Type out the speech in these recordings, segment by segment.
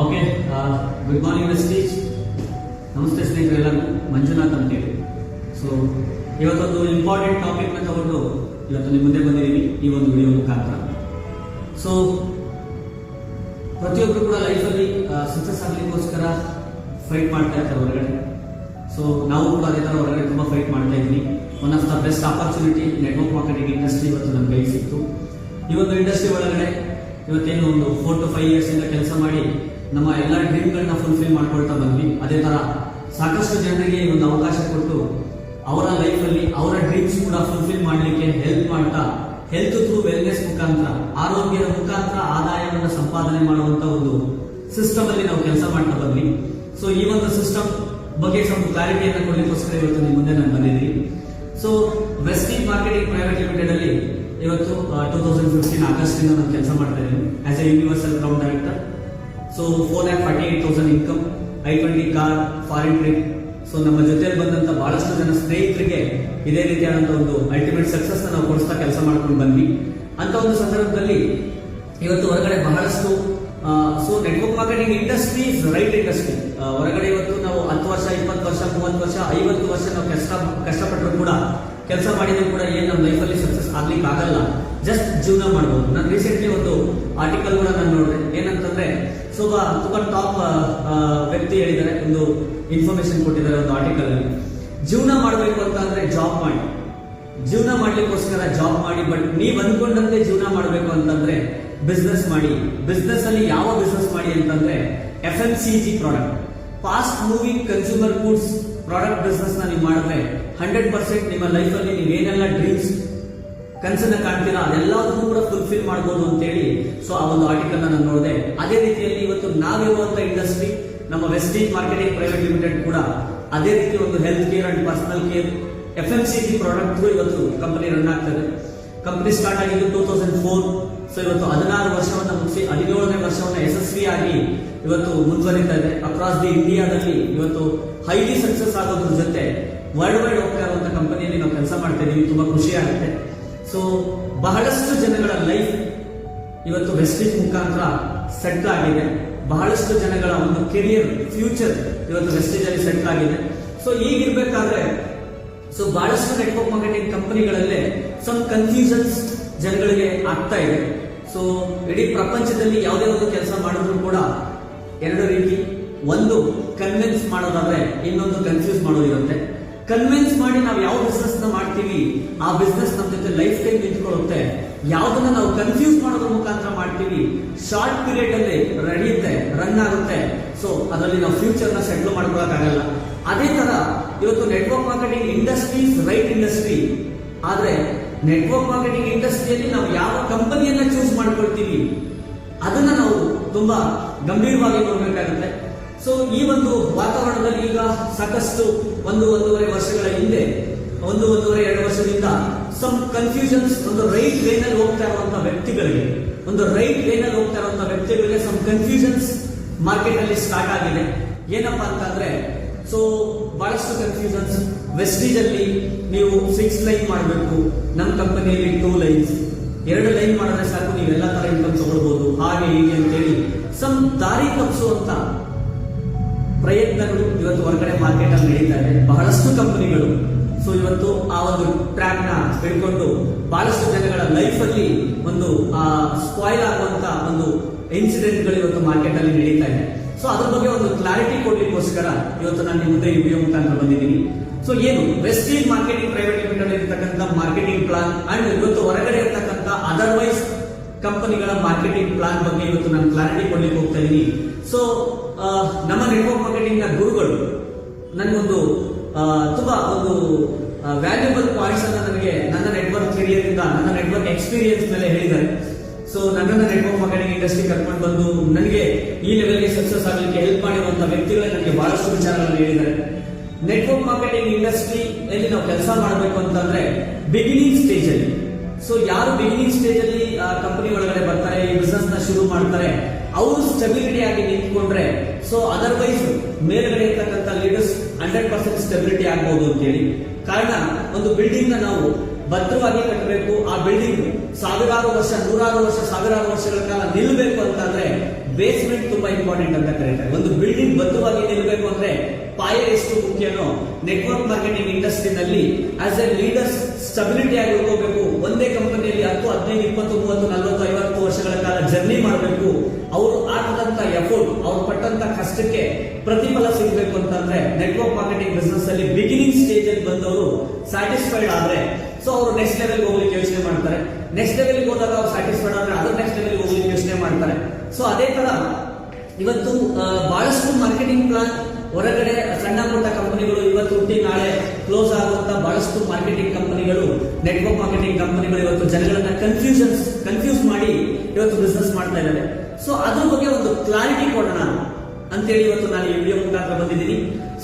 Okay, good morning Vestige. ನಮಸ್ತೆ ಸ್ನೇಹಿತರೆಲ್ಲರೂ, ಮಂಜುನಾಥ್ ಅಂತೇಳಿ. So ಇವತ್ತೊಂದು ಇಂಪಾರ್ಟೆಂಟ್ ಟಾಪಿಕ್ನ ತಗೊಂಡು ಇವತ್ತು ನಿಮ್ಮ ಮುಂದೆ ಬಂದಿದ್ದೀವಿ ಈ ಒಂದು ವಿಡಿಯೋ ಮುಖಾಂತರ. ಸೊ ಪ್ರತಿಯೊಬ್ಬರು ಕೂಡ ಲೈಫಲ್ಲಿ ಸಕ್ಸಸ್ ಆಗಲಿಕ್ಕೋಸ್ಕರ ಫೈಟ್ ಮಾಡ್ತಾ ಇರ್ತಾರೆ ಹೊರಗಡೆ. ಸೊ ನಾವು ಕೂಡ ಅದೇ ಥರ ಹೊರಗಡೆ ತುಂಬ ಫೈಟ್ ಮಾಡ್ತಾ ಇದ್ವಿ. One of the best opportunity network marketing industry ಇವತ್ತು ನಮ್ಮ ಕೈ ಸಿಕ್ತು. ಈ ಒಂದು ಇಂಡಸ್ಟ್ರಿ ಒಳಗಡೆ ಇವತ್ತೇನು ಒಂದು 4 to 5 years ಇಂದ ಕೆಲಸ ಮಾಡಿ ನಮ್ಮ ಎಲ್ಲ ಡ್ರೀಮ್ಗಳನ್ನ ಫುಲ್ಫಿಲ್ ಮಾಡ್ಕೊಳ್ತಾ ಬಂದ್ವಿ. ಅದೇ ತರ ಸಾಕಷ್ಟು ಜನರಿಗೆ ಒಂದು ಅವಕಾಶ ಕೊಟ್ಟು ಅವರ ಲೈಫಲ್ಲಿ ಅವರ ಡ್ರೀಮ್ಸ್ ಕೂಡ ಫುಲ್ಫಿಲ್ ಮಾಡಲಿಕ್ಕೆ ಹೆಲ್ಪ್ ಮಾಡ್ತಾ ಹೆಲ್ತ್ ಥ್ರೂ ವೆಲ್ನೆಸ್ ಮುಖಾಂತರ, ಆರೋಗ್ಯದ ಮುಖಾಂತರ ಆದಾಯವನ್ನು ಸಂಪಾದನೆ ಮಾಡುವಂತ ಒಂದು ಸಿಸ್ಟಮ್ ಅಲ್ಲಿ ನಾವು ಕೆಲಸ ಮಾಡ್ತಾ ಬಂದ್ವಿ. ಸೊ ಈ ಒಂದು ಸಿಸ್ಟಮ್ ಬಗ್ಗೆ ಸ್ವಲ್ಪ ಕ್ಲಾರಿಟಿಯನ್ನು ಕೊಡಲಿಕ್ಕೋಸ್ಕರ ಇವತ್ತು ನಿಮ್ಮ ಮುಂದೆ ನಾನು ಬಂದಿದ್ದೀನಿ. So Vestige marketing private limited ಅಲ್ಲಿ ಇವತ್ತು 2015 ಆಗಸ್ಟ್ ಇಂದ ನಾನು ಕೆಲಸ ಮಾಡ್ತಾ ಇದ್ದೀನಿ as A universal account director. So 4,48,000 income, I-20 car, foreign trip. So ನಮ್ಮ ಜೊತೆಯಲ್ಲಿ ಬಂದಂತ ಬಹಳಷ್ಟು ಜನ ಸ್ನೇಹಿತರಿಗೆ ಇದೇ ರೀತಿಯಾದಂತಹ ಒಂದು ಅಲ್ಟಿಮೇಟ್ ಸಕ್ಸಸ್ ನಾವು ಕೊಡಿಸ್ತಾ ಕೆಲಸ ಮಾಡ್ಕೊಂಡು ಬಂದ್ವಿ. ಅಂತ ಒಂದು ಸಂದರ್ಭದಲ್ಲಿ ಇವತ್ತು ಹೊರಗಡೆ ಬಹಳಷ್ಟು so network marketing industry is right industry. ಹೊರಗಡೆ ಇವತ್ತು ನಾವು 10 ವರ್ಷ, 20 ವರ್ಷ, 30 ವರ್ಷ, 50 ವರ್ಷ ನಾವು ಕಷ್ಟಪಟ್ಟರು ಕೂಡ, ಕೆಲಸ ಮಾಡಿದ್ರು ಕೂಡ ಏನ್ ನಮ್ಮ ಲೈಫಲ್ಲಿ ಸಕ್ಸಸ್ ಆಗ್ಲಿಕ್ಕೆ ಆಗಲ್ಲ. ಜಸ್ಟ್ ಜೀವನ ಮಾಡಬಹುದು. ನಾನು ರೀಸೆಂಟ್ಲಿ ಒಂದು ಆರ್ಟಿಕಲ್ ಕೂಡ ನಾನು ನೋಡಿದೆ. ಏನಂತಂದ್ರೆ ತುಂಬಾ ಟಾಪ್ ವ್ಯಕ್ತಿ ಹೇಳಿದ್ದಾರೆ, ಒಂದು ಇನ್ಫಾರ್ಮೇಶನ್ ಕೊಟ್ಟಿದ್ದಾರೆ ಒಂದು ಆರ್ಟಿಕಲ್ ಅಲ್ಲಿ. ಜೀವನ ಮಾಡಬೇಕು ಅಂತ ಅಂದ್ರೆ ಜಾಬ್ ಮಾಡಿ, ಜೀವನ ಮಾಡ್ಲಿಕ್ಕೋಸ್ಕರ ಜಾಬ್ ಮಾಡಿ. ಬಟ್ ನೀವ್ ಅನ್ಕೊಂಡಂತೆ ಜೀವನ ಮಾಡಬೇಕು ಅಂತಂದ್ರೆ ಬಿಸ್ನೆಸ್ ಮಾಡಿ. ಬಿಸ್ನೆಸ್ ಅಲ್ಲಿ ಯಾವ ಬಿಸ್ನೆಸ್ ಮಾಡಿ ಅಂತಂದ್ರೆ FMCG product, fast moving consumer goods product business ನ ನೀವು ಮಾಡಿದ್ರೆ 100% ನಿಮ್ಮ ಲೈಫ್ ಅಲ್ಲಿ ನೀವು ಏನೆಲ್ಲ ಡ್ರೀಮ್ಸ್ ಕನಸನ್ನ ಕಾಣ್ತೀರಾ ಅದೆಲ್ಲದನ್ನು ಕೂಡ ಫುಲ್ಫಿಲ್ ಮಾಡಬಹುದು ಅಂತ ಹೇಳಿ ಸೊ ಆ ಒಂದು ಆರ್ಟಿಕಲ್ ನಾನು ನೋಡಿದೆ. ಅದೇ ರೀತಿಯಲ್ಲಿ ಇವತ್ತು ನಾವಿರುವಂತ ಇಂಡಸ್ಟ್ರಿ ನಮ್ಮ ವೆಸ್ಟೀಜ್ ಮಾರ್ಕೆಟಿಂಗ್ ಪ್ರೈವೇಟ್ ಲಿಮಿಟೆಡ್ ಕೂಡ ಅದೇ ರೀತಿ ಒಂದು health care and personal care FMCG product ಇವತ್ತು ಕಂಪನಿ ರನ್ ಆಗ್ತದೆ. ಕಂಪನಿ ಸ್ಟಾರ್ಟ್ ಆಗಿದ್ದು 2004. ಸೊ ಇವತ್ತು 16 ವರ್ಷವನ್ನ ಮುಗಿಸಿ 17ನೇ ವರ್ಷವನ್ನ ಯಶಸ್ವಿಯಾಗಿ ಇವತ್ತು ಮುಂದುವರಿತಾ ಇದೆ. ಅಕ್ರಾಸ್ ದಿ ಇಂಡಿಯಾದಲ್ಲಿ ಇವತ್ತು ಹೈಲಿ ಸಕ್ಸಸ್ ಆಗೋದ್ರ ಜೊತೆ ವರ್ಲ್ಡ್ ವೈಡ್ ಹೋಗ್ತಾ ಇರುವಂತಹ ಕಂಪನಿಯಲ್ಲಿ ನಾವು ಕೆಲಸ ಮಾಡ್ತಾ ಇದೀವಿ. ತುಂಬಾ ಖುಷಿ ಆಗುತ್ತೆ. ಸೊ ಬಹಳಷ್ಟು ಜನಗಳ ಲೈಫ್ ಇವತ್ತು ವೆಸ್ಟೀಜ್ ಮುಖಾಂತರ ಸೆಟ್ಲ್ ಆಗಿದೆ. ಬಹಳಷ್ಟು ಜನಗಳ ಒಂದು ಕೆರಿಯರ್ ಫ್ಯೂಚರ್ ಇವತ್ತು ವೆಸ್ಟೀಜ್ ಅಲ್ಲಿ ಸೆಟ್ಲ್ ಆಗಿದೆ. ಸೊ ಈಗಿರ್ಬೇಕಾದ್ರೆ ಸೊ ಬಹಳಷ್ಟು ನೆಟ್ವರ್ಕ್ ಮಾರ್ಕೆಟಿಂಗ್ ಕಂಪನಿಗಳಲ್ಲೇ ಸಮ್ ಕನ್ಫ್ಯೂಷನ್ಸ್ ಜನಗಳಿಗೆ ಆಗ್ತಾ ಇದೆ. ಸೊ ಇಡೀ ಪ್ರಪಂಚದಲ್ಲಿ ಯಾವುದೇ ಒಂದು ಕೆಲಸ ಮಾಡಿದ್ರು ಕೂಡ ಎರಡು ರೀತಿ, ಒಂದು ಕನ್ವಿನ್ಸ್ ಮಾಡೋದಾದ್ರೆ ಇನ್ನೊಂದು ಕನ್ಫ್ಯೂಸ್ ಮಾಡೋದಿರುತ್ತೆ. ಕನ್ವಿನ್ಸ್ ಮಾಡಿ ನಾವು ಯಾವ ಬಿಸ್ನೆಸ್ ನ ಮಾಡ್ತೀವಿ ಆ ಬಿಸ್ನೆಸ್ ನಮ್ಮ ಜೊತೆ ಲೈಫ್ ಟೈಮ್ ನಿಂತ್ಕೊಳ್ಳುತ್ತೆ. ಯಾವ್ದನ್ನ ನಾವು ಕನ್ಫ್ಯೂಸ್ ಮಾಡೋದ್ರ ಮುಖಾಂತರ ಮಾಡ್ತೀವಿ ಶಾರ್ಟ್ ಪೀರಿಯಡ್ ಅಲ್ಲಿ ನಡೆಯುತ್ತೆ, ರನ್ ಆಗುತ್ತೆ. ಸೊ ಅದರಲ್ಲಿ ನಾವು ಫ್ಯೂಚರ್ ನ ಸೆಟ್ಲ್ ಮಾಡ್ಕೊಳಕ್ಕಾಗಲ್ಲ. ಅದೇ ತರ ಇವತ್ತು network marketing industry right industry. ಆದ್ರೆ ನೆಟ್ವರ್ಕ್ ಮಾರ್ಕೆಟಿಂಗ್ ಇಂಡಸ್ಟ್ರಿಯಲ್ಲಿ ನಾವು ಯಾವ ಕಂಪನಿಯನ್ನ ಚೂಸ್ ಮಾಡ್ಕೊಳ್ತೀವಿ ಅದನ್ನ ನಾವು ತುಂಬಾ ಗಂಭೀರವಾಗಿ ನೋಡ್ಬೇಕಾಗುತ್ತೆ. ಸೊ ಈ ಒಂದು ವಾತಾವರಣದಲ್ಲಿ ಈಗ ಸಾಕಷ್ಟು 1-1.5 ವರ್ಷಗಳ ಹಿಂದೆ, 1-1.5-2 ವರ್ಷದಿಂದ ಸಮ್ ಕನ್ಫ್ಯೂಷನ್ಸ್, ಒಂದು ರೈಟ್ ವೇನಲ್ಲಿ ಹೋಗ್ತಾ ಇರುವಂತಹ ವ್ಯಕ್ತಿಗಳಿಗೆ ಸಮ್ ಕನ್ಫ್ಯೂಷನ್ಸ್ ಮಾರ್ಕೆಟ್ ಅಲ್ಲಿ ಸ್ಟಾರ್ಟ್ ಆಗಿದೆ. ಏನಪ್ಪಾ ಅಂತಂದ್ರೆ ಸೊ ಬಹಳಷ್ಟು ಕನ್ಫ್ಯೂಷನ್ಸ್. ವೆಸ್ಟೀಜ್ ಅಲ್ಲಿ ನೀವು 6 ಲೈನ್ ಮಾಡಬೇಕು, ನಮ್ಮ ಕಂಪನಿಯಲ್ಲಿ 2 ಲೈನ್ಸ್, 2 ಲೈನ್ ಮಾಡಿದ್ರೆ ಸಾಕು ನೀವು ಎಲ್ಲ ತರ ಇನ್ಕಮ್ ತಗೊಳ್ಬಹುದು, ಹಾಗೆ ಹೀಗೆ ಅಂತೇಳಿ ಸಮ್ ದಾರಿ ತಪ್ಪಿಸುವಂತ ಪ್ರಯತ್ನಗಳು ಇವತ್ತು ಹೊರಗಡೆ ಮಾರ್ಕೆಟ್ ಅಲ್ಲಿ ನಡೀತಾ ಇದೆ. ಬಹಳಷ್ಟು ಕಂಪನಿಗಳು ಸೊ ಇವತ್ತು ಆ ಒಂದು ಟ್ರ್ಯಾಕ್ ನ ಹಿಡ್ಕೊಂಡು ಬಹಳಷ್ಟು ಜನಗಳ ಲೈಫ್ ಅಲ್ಲಿ ಒಂದು ಸ್ಪಾಯ್ಲ್ ಆಗುವಂತ ಒಂದು ಇನ್ಸಿಡೆಂಟ್ ಗಳು ಇವತ್ತು ಮಾರ್ಕೆಟ್ ಅಲ್ಲಿ ನಡೀತಾ ಇದೆ. ಸೊ ಅದ್ರ ಬಗ್ಗೆ ಒಂದು ಕ್ಲಾರಿಟಿ ಕೊಡ್ಲಿಕ್ಕೋಸ್ಕರ ಇವತ್ತು ನಾನು ನಿಮ್ಮ ಮುಂದೆ ಈ ವಿಡಿಯೋ ಮುಖಾಂತರ ಬಂದಿದ್ದೀನಿ. ಸೊ ಏನು ವೆಸ್ಟೀಜ್ ಮಾರ್ಕೆಟಿಂಗ್ ಪ್ರೈವೇಟ್ ಲಿಮಿಟೆಡ್ ಇರತಕ್ಕಂಥ ಮಾರ್ಕೆಟಿಂಗ್ ಪ್ಲಾನ್ ಅಂಡ್ ಇವತ್ತು ಹೊರಗಡೆ ಇರತಕ್ಕಂಥ ಅದರ್ವೈಸ್ ಕಂಪನಿಗಳ ಮಾರ್ಕೆಟಿಂಗ್ ಪ್ಲಾನ್ ಬಗ್ಗೆ ಇವತ್ತು ನಾನು ಕ್ಲಾರಿಟಿ ಕೊಡ್ಲಿಕ್ಕೆ ಹೋಗ್ತಾ ಇದ್ದೀನಿ. ಸೊ ನಮ್ಮ ನೆಟ್ವರ್ಕ್ ಮಾರ್ಕೆಟಿಂಗ್ ನ ಗುರುಗಳು ನನಗೊಂದು ತುಂಬಾ ಒಂದು ವ್ಯಾಲ್ಯೂಬಲ್ ಪಾಯಿಂಟ್ಸ್ ಅನ್ನ ನನಗೆ ನನ್ನ ನೆಟ್ವರ್ಕ್ ಕೆರಿಯರ್ ಇಂದ, ನನ್ನ ನೆಟ್ವರ್ಕ್ ಎಕ್ಸ್ಪೀರಿಯನ್ಸ್ ಮೇಲೆ ಹೇಳಿದ್ದಾರೆ. ಸೊ ನನ್ನನ್ನು ನೆಟ್ವರ್ಕ್ ಮಾರ್ಕೆಟಿಂಗ್ ಇಂಡಸ್ಟ್ರಿ ಕರ್ಕೊಂಡು ಬಂದು ನನಗೆ ಈ ಲೆವೆಲ್ಗೆ ಸಕ್ಸಸ್ ಆಗಲಿಕ್ಕೆ ಹೆಲ್ಪ್ ಮಾಡಿರುವಂತಹ ವ್ಯಕ್ತಿಗಳೇ ನನಗೆ ಬಹಳಷ್ಟು ವಿಚಾರಗಳನ್ನು ಹೇಳಿದ್ದಾರೆ. ನೆಟ್ವರ್ಕ್ ಮಾರ್ಕೆಟಿಂಗ್ ಇಂಡಸ್ಟ್ರಿ ಅಲ್ಲಿ ನಾವು ಕೆಲಸ ಮಾಡಬೇಕು ಅಂತಂದ್ರೆ ಬಿಗಿನಿಂಗ್ ಸ್ಟೇಜ್ ಅಲ್ಲಿ, ಸೊ ಯಾರು ಬಿಗಿನಿಂಗ್ ಸ್ಟೇಜ್ ಅಲ್ಲಿ ಕಂಪನಿ ಒಳಗಡೆ ಬರ್ತಾರೆ, ಈ ಬಿಸ್ನೆಸ್ ನ ಶುರು ಮಾಡ್ತಾರೆ, ಅವರು ಸ್ಟೆಬಿಲಿಟಿ ಆಗಿ ನಿಂತ್ಕೊಂಡ್ರೆ ಸೊ ಅದರ್ವೈಸ್ ಮೇಲ್ಗಡೆ ಇರ್ತಕ್ಕಂಥ ಲೀಡರ್ಸ್ 100% ಸ್ಟೆಬಿಲಿಟಿ ಆಗಬಹುದು ಅಂತ ಹೇಳಿ. ಕಾರಣ ಒಂದು ಬಿಲ್ಡಿಂಗ್ ನ ನಾವು ಭದ್ರವಾಗಿ ಕಟ್ಟಬೇಕು. ಆ ಬಿಲ್ಡಿಂಗ್ 1000 ವರ್ಷ, 100 ವರ್ಷ, 1000 ವರ್ಷಗಳ ಕಾಲ ನಿಲ್ಲಬೇಕು ಅಂತಂದ್ರೆ ಬೇಸ್ಮೆಂಟ್ ತುಂಬಾ ಇಂಪಾರ್ಟೆಂಟ್ ಅಂತ ಕರೀತಾರೆ. ಒಂದು ಬಿಲ್ಡಿಂಗ್ ಬದ್ಧವಾಗಿ ನಿಲ್ಲಬೇಕು ಅಂದ್ರೆ ಪಾಯ ಎಷ್ಟು ಮುಖ್ಯನೋ ನೆಟ್ವರ್ಕ್ ಮಾರ್ಕೆಟಿಂಗ್ ಇಂಡಸ್ಟ್ರಿನಲ್ಲಿ ಆಸ್ ಎ ಲೀಡರ್ಸ್ ಸ್ಟೆಬಿಲಿಟಿ ಆಗಿ ಹೋಗಬೇಕು. ಒಂದೇ ಕಂಪನಿಯಲ್ಲಿ 10, 15, 20, 30, 40, 50 ವರ್ಷಗಳ ಕಾಲ ಜರ್ನಿ ಮಾಡಬೇಕು. ಅವರು ಹಾಕಿದಂತ ಎಫರ್ಟ್, ಅವ್ರು ಪಟ್ಟಂತ ಕಷ್ಟಕ್ಕೆ ಪ್ರತಿಫಲ ಸಿಗಬೇಕು ಅಂತಂದ್ರೆ ನೆಟ್ವರ್ಕ್ ಮಾರ್ಕೆಟಿಂಗ್ ಬಿಸ್ನೆಸ್ ಅಲ್ಲಿ ಬಿಗಿನಿಂಗ್ ಸ್ಟೇಜ್ ಅಲ್ಲಿ ಬಂದವರು ಸ್ಯಾಟಿಸ್ಫೈಡ್ ಆದ್ರೆ ಸೊ ಅವರು ನೆಕ್ಸ್ಟ್ ಲೆವೆಲ್ ಹೋಗ್ಲಿಕ್ಕೆ ಯೋಚನೆ ಮಾಡ್ತಾರೆ. ನೆಕ್ಸ್ಟ್ ಲೆವೆಲ್ ಹೋದಾಗ ಅವ್ರು ಸ್ಯಾಟಿಸ್ಫೈಡ್ ಆದ್ರೆ ಅದರ ನೆಕ್ಸ್ಟ್ ಲೆವೆಲ್ ಹೋಗ್ಲಿಕ್ಕೆ ಯೋಚನೆ ಮಾಡ್ತಾರೆ. ಸೊ ಅದೇ ತರ ಇವತ್ತು ಬಹಳಷ್ಟು ಮಾರ್ಕೆಟಿಂಗ್ ಪ್ಲಾನ್ ಹೊರಗಡೆ ಸಣ್ಣ ಪುಟ್ಟ ಕಂಪನಿಗಳು ಇವತ್ತು ಹುಟ್ಟಿ ನಾಳೆ ಕ್ಲೋಸ್ ಆಗುವಂತ ಬಹಳಷ್ಟು ಮಾರ್ಕೆಟಿಂಗ್ ಕಂಪನಿಗಳು, ನೆಟ್ವರ್ಕ್ ಮಾರ್ಕೆಟಿಂಗ್ ಕಂಪನಿಗಳು ಇವತ್ತು ಜನಗಳನ್ನ ಕನ್ಫ್ಯೂಸ್ ಮಾಡಿ ಇವತ್ತು ಬಿಸ್ನೆಸ್ ಮಾಡ್ತಾ ಇದ್ದಾರೆ. ಸೊ ಅದ್ರ ಬಗ್ಗೆ ಒಂದು ಕ್ಲಾರಿಟಿ ಕೊಡೋಣ ಅಂತೇಳಿ ಇವತ್ತು ನಾನು ಈ ವಿಡಿಯೋ ಮುಖಾಂತರ ಬಂದಿದ್ದೀನಿ.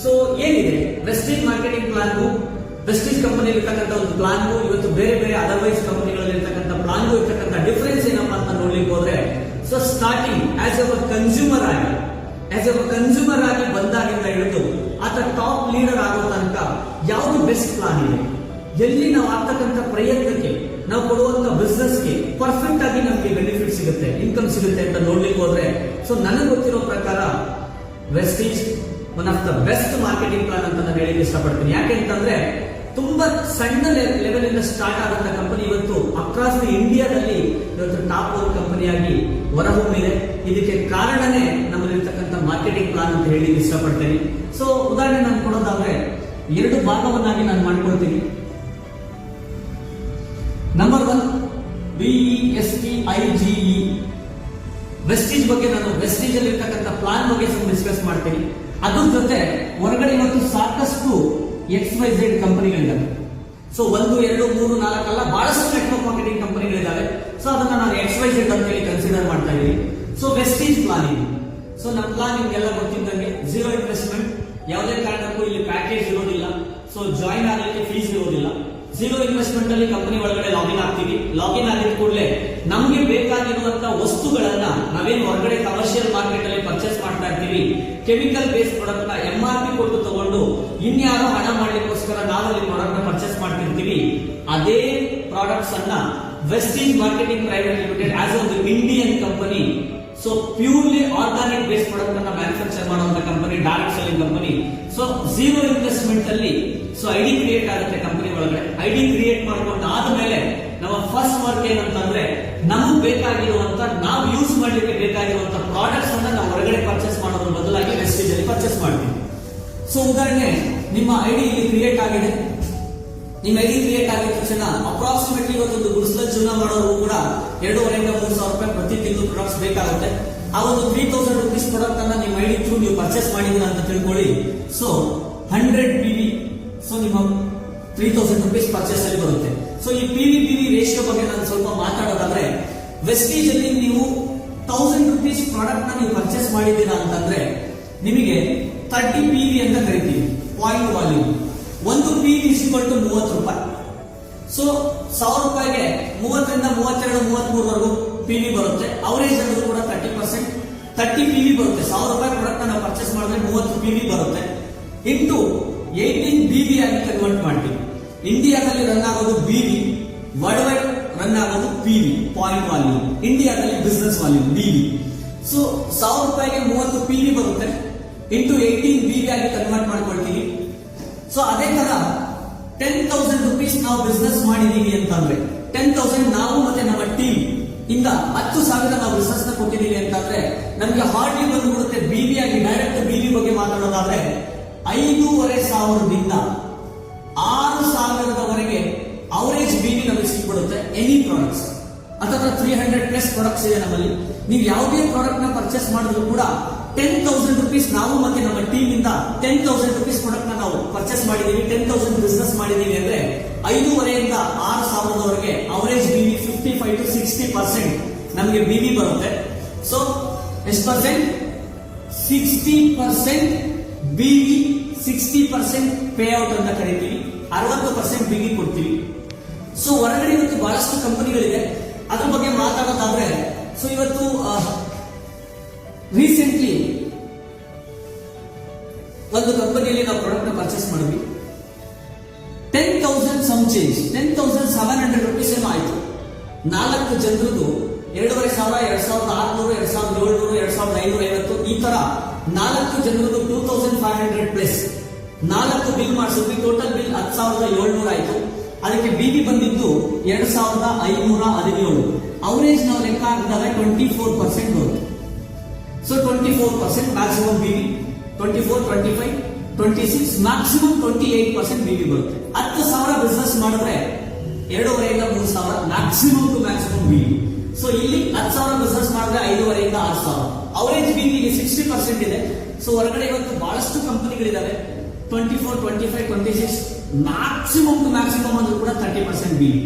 ಸೊ ಏನಿದೆ ವೆಸ್ಟೀಜ್ ಮಾರ್ಕೆಟಿಂಗ್ ಪ್ಲಾನ್ಗೂ, ವೆಸ್ಟೀಜ್ ಕಂಪನಿಯಲ್ಲಿ ಇರ್ತಕ್ಕಂಥ ಒಂದು ಪ್ಲಾನ್ಗೂ ಇವತ್ತು ಬೇರೆ ಬೇರೆ ಅದರ್ವೈಸ್ ಕಂಪನಿಗಳಲ್ಲಿ ಇರ್ತಕ್ಕಂಥ ಪ್ಲಾನ್ಗೂ ಇರ್ತಕ್ಕಂಥ ಡಿಫರೆನ್ಸ್ ಏನಪ್ಪಾ ಅಂತ ನೋಡ್ಲಿಕ್ಕೆ ಹೋದ್ರೆ, so starting as A consumer ಆಗಿ ಬಂದಾಗಿಂದ ಹಿಡಿದು ಆತ ಟಾಪ್ ಲೀಡರ್ ಆಗೋ ತನಕ ಯಾವುದು ಬೆಸ್ಟ್ ಪ್ಲಾನ್ ಇದೆ, ಎಲ್ಲಿ ನಾವು ಆಗ್ತಕ್ಕಂಥ ಪ್ರಯತ್ನಕ್ಕೆ, ನಾವು ಕೊಡುವಂತ ಬಿಸ್ನೆಸ್ಗೆ ಪರ್ಫೆಕ್ಟ್ ಆಗಿ ನಮಗೆ ಬೆನಿಫಿಟ್ ಸಿಗುತ್ತೆ, ಇನ್ಕಮ್ ಸಿಗುತ್ತೆ ಅಂತ ನೋಡ್ಲಿಕ್ಕೆ ಹೋದ್ರೆ, ಸೊ ನನಗೆ ಗೊತ್ತಿರೋ ಪ್ರಕಾರ Vestige one of the best marketing plan ಅಂತ ನಾನು ಹೇಳಿಕ್ಕೆ ಇಷ್ಟಪಡ್ತೀನಿ. ಯಾಕೆ ಅಂತಂದ್ರೆ ತುಂಬಾ ಸಣ್ಣ ಲೆವೆಲ್ ಇಂದ ಸ್ಟಾರ್ಟ್ ಆದಂತ ಕಂಪನಿ ಇವತ್ತು ಅಕ್ರಾಸ್ ದಿ ಇಂಡಿಯಾದಲ್ಲಿ ಇವತ್ತು ಟಾಪ್ ಒನ್ ಕಂಪನಿಯಾಗಿ ಹೊರಹೊಮ್ಮಿದೆ. ಇದಕ್ಕೆ ಕಾರಣನೇ ನಮ್ಮಲ್ಲಿರ್ತಕ್ಕಂಥ ಮಾರ್ಕೆಟಿಂಗ್ ಪ್ಲಾನ್ ಅಂತ ಹೇಳಿ ಇಷ್ಟಪಡ್ತೇನೆ. ಸೊ ಉದಾಹರಣೆ ನಾನು ಕೊಡೋದಾದ್ರೆ 2 ಭಾಗವನ್ನಾಗಿ ನಾನು ಮಾಡ್ಕೊಳ್ತೀನಿ. ನಂಬರ್ 1 VESTIGE ವೆಸ್ಟೀಜ್ ಬಗ್ಗೆ, ನಾನು ವೆಸ್ಟೀಜ್ ಅಲ್ಲಿ ಇರ್ತಕ್ಕಂಥ ಪ್ಲಾನ್ ಬಗ್ಗೆ ಸ್ವಲ್ಪ ಡಿಸ್ಕಸ್ ಮಾಡ್ತೀನಿ. ಅದ್ರ ಜೊತೆ ಹೊರಗಡೆ ಇವತ್ತು ಸಾಕಷ್ಟು XYZ ಕಂಪನಿಗಳಿದ್ದಾವೆ. ಸೊ 1, 2, 3, 4 ಅಲ್ಲ, ಬಹಳಷ್ಟು ನೆಟ್ವರ್ಕ್ ಮಾರ್ಕೆಟಿಂಗ್ ಕಂಪನಿಗಳಿದ್ದಾವೆ. ಸೊ ಅದನ್ನ ನಾನು XYZ ಅಂತ ಹೇಳಿ ಕನ್ಸಿಡರ್ ಮಾಡ್ತಾ ಇದ್ದೀನಿ. ಸೊ ವೆಸ್ಟೀಜ್ ಪ್ಲಾನಿಂಗ್, ಸೊ ನಮ್ಮ ಪ್ಲಾನ್ ನಿಮ್ಗೆಲ್ಲ ಗೊತ್ತಿದ್ದಂಗೆ 0 ಇನ್ವೆಸ್ಟ್ಮೆಂಟ್, ಯಾವುದೇ ಕಾರಣಕ್ಕೂ ಇಲ್ಲಿ ಪ್ಯಾಕೇಜ್ ಇರೋದಿಲ್ಲ. ಸೊ ಜಾಯಿನ್ ಆಗಲಿಕ್ಕೆ ಫೀಸ್ ಇರೋದಿಲ್ಲ. 0 ಇನ್ವೆಸ್ಟ್ಮೆಂಟ್ ಅಲ್ಲಿ ಕಂಪನಿ ಒಳಗಡೆ ಲಾಗಿನ್ ಆಗ್ತೀವಿ. ಲಾಗಿನ್ ಆಗಿದ ಕೂಡಲೇ ನಮಗೆ ಬೇಕಾಗಿರುವಂತಹ ವಸ್ತುಗಳನ್ನ ನಾವೇನು ಹೊರಗಡೆ ಕಮರ್ಷಿಯಲ್ ಮಾರ್ಕೆಟ್ ಅಲ್ಲಿ ಪರ್ಚೇಸ್ ಮಾಡ್ತಾ ಇರ್ತೀವಿ, ಕೆಮಿಕಲ್ ಬೇಸ್ ಪ್ರಾಡಕ್ಟ್ ನ MRP ಕೊಟ್ಟು ತಗೊಂಡು ಇನ್ಯಾರೋ ಹಣ ಮಾಡ್ಲಿಕ್ಕೋಸ್ಕರ ನಾವಲ್ಲಿ ಪ್ರಾಡಕ್ಟ್ ನ ಪರ್ಚೇಸ್ ಮಾಡ್ತಿರ್ತೀವಿ. ಅದೇ ಪ್ರಾಡಕ್ಟ್ಸ್ ಅನ್ನ Vestige marketing private limited as ಒಂದು Indian company, so purely organic base product ಅನ್ನ ಮ್ಯಾನುಫ್ಯಾಕ್ಚರ್ ಮಾಡುವಂತ company, direct selling company. So 0 investment ಅಲ್ಲಿ ಸೊ ಐಡಿ ಕ್ರಿಯೇಟ್ ಆಗುತ್ತೆ ಕಂಪನಿ ಒಳಗಡೆ. ಐಡಿ ಕ್ರಿಯೇಟ್ ಮಾಡ್ಕೊಂಡು ಆದ್ಮೇಲೆ ನಮ್ಮ ಫಸ್ಟ್ ವರ್ಕ್ ಏನಂತಂದ್ರೆ ನಮಗೆ ಬೇಕಾಗಿರುವಂತ, ನಾವು ಯೂಸ್ ಮಾಡ್ಲಿಕ್ಕೆ ಬೇಕಾಗಿರುವಂತ ಪ್ರಾಡಕ್ಟ್ಸ್ ಅನ್ನ ನಾವು ಹೊರಗಡೆ ಪರ್ಚೇಸ್ ಮಾಡೋದ್ರ ಬದಲಾಗಿ ವೆಸ್ಟೀಜ್ ಅಲ್ಲಿ ಪರ್ಚೇಸ್ ಮಾಡ್ತೀವಿ. ಸೊ ಉದಾಹರಣೆ, ನಿಮ್ಮ ಐಡಿ ಇಲ್ಲಿ ಕ್ರಿಯೇಟ್ ಆಗಿದೆ. ನಿಮ್ಮ ಐಡಿ ಕ್ರಿಯೇಟ್ ಆಗಿದ ತಕ್ಷಣ ಅಪ್ರಾಕ್ಸಿಮೇಟ್ಲಿ ಇವತ್ತೊಂದು ಗುಡಿಸಲ ಜೀವನ ಮಾಡೋರು ಕೂಡ 2,500 3,000 ರೂಪಾಯಿ ಪ್ರತಿ ತಿಂಗಳು ಪ್ರಾಡಕ್ಟ್ಸ್ ಬೇಕಾಗುತ್ತೆ. ಆ ಒಂದು 3,000 ರೂಪೀಸ್ ಪ್ರಾಡಕ್ಟ್ ಅನ್ನ ನಿಮ್ಮ ಐಡಿ ಥ್ರೂ ನೀವು ಪರ್ಚೇಸ್ ಮಾಡಿದ್ದೀರಾ ಅಂತ ತಿಳ್ಕೊಳ್ಳಿ. ಸೊ 100 PV, ಸೊ ನಿಮ್ಮ 3,000 ರೂಪೀಸ್ ಪರ್ಚೇಸ್ ಅಲ್ಲಿ ಬರುತ್ತೆ. ಸೊ ಈ PV ರೇಷಿಯೋ ಬಗ್ಗೆ ನಾನು ಸ್ವಲ್ಪ ಮಾತಾಡೋದಾದ್ರೆ, ವೆಸ್ಟೀಜ್ ಅಲ್ಲಿ ನೀವು 1000 ರೂಪೀಸ್ ಪ್ರಾಡಕ್ಟ್ ನ ನೀವು ಪರ್ಚೇಸ್ ಮಾಡಿದ್ದೀರಾ ಅಂತಂದ್ರೆ ನಿಮಗೆ 30 PV ಅಂತ ಕರಿತೀವಿ, ಪಾಯಿಂಟ್ ವಾಲ್ಯೂಮ್. 1 PV = 30 ರೂಪಾಯಿ. ಸೊ 1000 ರೂಪಾಯಿಗೆ 30 ರಿಂದ 32, 33 ವರೆಗೂ PV ಬರುತ್ತೆ. ಅವರೇಜ್ ಅನ್ನೋದು ಕೂಡ 30 PV ಬರುತ್ತೆ. 1000 ರೂಪಾಯಿ ಪ್ರಾಡಕ್ಟ್ ನಾವು ಪರ್ಚೇಸ್ ಮಾಡಿದ್ರೆ 30 PV ಬರುತ್ತೆ. ಇಂಟು 18 BV ಆಗಿ ಕನ್ವರ್ಟ್ ಮಾಡ್ತೀವಿ. ಇಂಡಿಯಾದಲ್ಲಿ ರನ್ ಆಗೋದು BV, ವರ್ಲ್ಡ್ ವೈಡ್ ರನ್ ಆಗೋದು PV, ಪಾಯಿಂಟ್ ವಾಲ್ಯೂಮ್. ಇಂಡಿಯಾದಲ್ಲಿ ಬಿಸ್ನೆಸ್ ವಾಲ್ಯೂಮ್ BV. ಸೊ 1000 ರೂಪಾಯಿಗೆ 30 PV ಬರುತ್ತೆ. ಇಂಟು 18 BV ಆಗಿ ಕನ್ವರ್ಟ್ ಮಾಡ್ಕೊಳ್ತೀವಿ. ಸೊ ಅದೇ ತರ 10,000 ರೂಪೀಸ್ ನಾವು ಬಿಸ್ನೆಸ್ ಮಾಡಿದೀವಿ ಅಂತಂದ್ರೆ 10,000 ನಾವು ಮತ್ತೆ ನಮ್ಮ ಟೀಮ್ ಇಂದ 10,000 ನಾವು ಬಿಸ್ನೆಸ್ ನ ಕೊಟ್ಟಿದೀವಿ ಅಂತಂದ್ರೆ ನಮ್ಗೆ ಹಾರ್ಡ್ಲಿ ಬಂದ್ಬಿಡುತ್ತೆ BV ಆಗಿ. ಡೈರೆಕ್ಟ್ BV ಬಗ್ಗೆ ಮಾತಾಡೋದಾದ್ರೆ 5,500ದಿಂದ 6,000ವರೆಗೆ ಅವರೇಜ್ BV ನಮಗೆ ಸಿಕ್ಬಿಡುತ್ತೆ. ಎನಿ ಪ್ರಾಡಕ್ಟ್ಸ್ ಅಥವಾ 300+ ಪ್ರಾಡಕ್ಟ್ಸ್ ಇದೆ ನಮ್ಮಲ್ಲಿ. ನೀವು ಯಾವುದೇ ಪ್ರಾಡಕ್ಟ್ ನ ಪರ್ಚೇಸ್ ಮಾಡಿದ್ರು ಕೂಡ 10,000 ರೂಪೀಸ್ ನಾವು ಮತ್ತೆ ನಮ್ಮ ಟೀಮ್ ಇಂದ 10,000 ರೂಪೀಸ್ ಪ್ರಾಡಕ್ಟ್ ನ ನಾವು ಪರ್ಚೇಸ್ ಮಾಡಿದೀವಿ, 10,000 ಬಿಸ್ನೆಸ್ ಮಾಡಿದೀವಿ ಅಂದ್ರೆ 5,500ರಿಂದ 6,000ವರೆಗೆ ಅವರೇಜ್ BV 55 to 60% ನಮಗೆ BV ಬರುತ್ತೆ. ಸೊ ಎಷ್ಟು ಪರ್ಸೆಂಟ್? 60% BV, 60% ಪೇ ಔಟ್ ಅಂತ ಕರಿತೀವಿ, 60% BV ಕೊಡ್ತೀವಿ. ಸೊ ಹೊರಗಡೆ ಇವತ್ತು ಬಹಳಷ್ಟು ಕಂಪನಿಗಳಿದೆ, ಅದ್ರ ಬಗ್ಗೆ ಮಾತಾಡೋದಾದ್ರೆ, ಸೊ ಇವತ್ತು ರೀಸೆಂಟ್ಲಿ ಒಂದು ಕಂಪನಿಯಲ್ಲಿ ನಾವು ಪ್ರಾಡಕ್ಟ್ ನ ಪರ್ಚೇಸ್ ಮಾಡಿದ್ವಿ. 10,000 ಸಮ್ ಚೇಂಜ್, 10,700 ರೂಪೀಸ್ ಏನೋ ಆಯ್ತು. 4 ಜನರದ್ದು 2,500, 2,600, 2,700, 2,550 ಈ ತರ 4 ಜನರದ್ದು 2,500 ಪ್ಲಸ್ 4 ಬಿಲ್ ಮಾಡಿಸಿದ್ವಿ. ಟೋಟಲ್ ಬಿಲ್ 10,700 ಆಯ್ತು. ಅದಕ್ಕೆ ಬಿಬಿ ಬಂದಿದ್ದು 2,517. ಅವರೇಜ್ ನಾವು ಲೆಕ್ಕ ಹಾಕಿದಾಗ 24% ಬರುತ್ತೆ. So 24% maximum BB, 24, 25, 26 maximum 28% BB ಬರುತ್ತೆ. 10,000 ಬಿಸ್ನೆಸ್ ಮಾಡಿದ್ರೆ 2,500 ಇಂದ 3,000 maximum to maximum BB. So ಇಲ್ಲಿ 10,000 ಬಿಸ್ನೆಸ್ ಮಾಡಿದ್ರೆ 5,500 ಇಂದ 6,000. ಅವರೇಜ್ ಬಿಬಿಗೆ 60% ಇದೆ. ಸೊ ಹೊರಗಡೆ ಇವತ್ತು ಬಹಳಷ್ಟು ಕಂಪನಿಗಳಿದಾವೆ. 24, 25, 26 ಮ್ಯಾಕ್ಸಿಮಮ್ ಟು ಮ್ಯಾಕ್ಸಿಮಮ್ ಅಂದ್ರೂ ಕೂಡ 30% ಬಿಬಿ.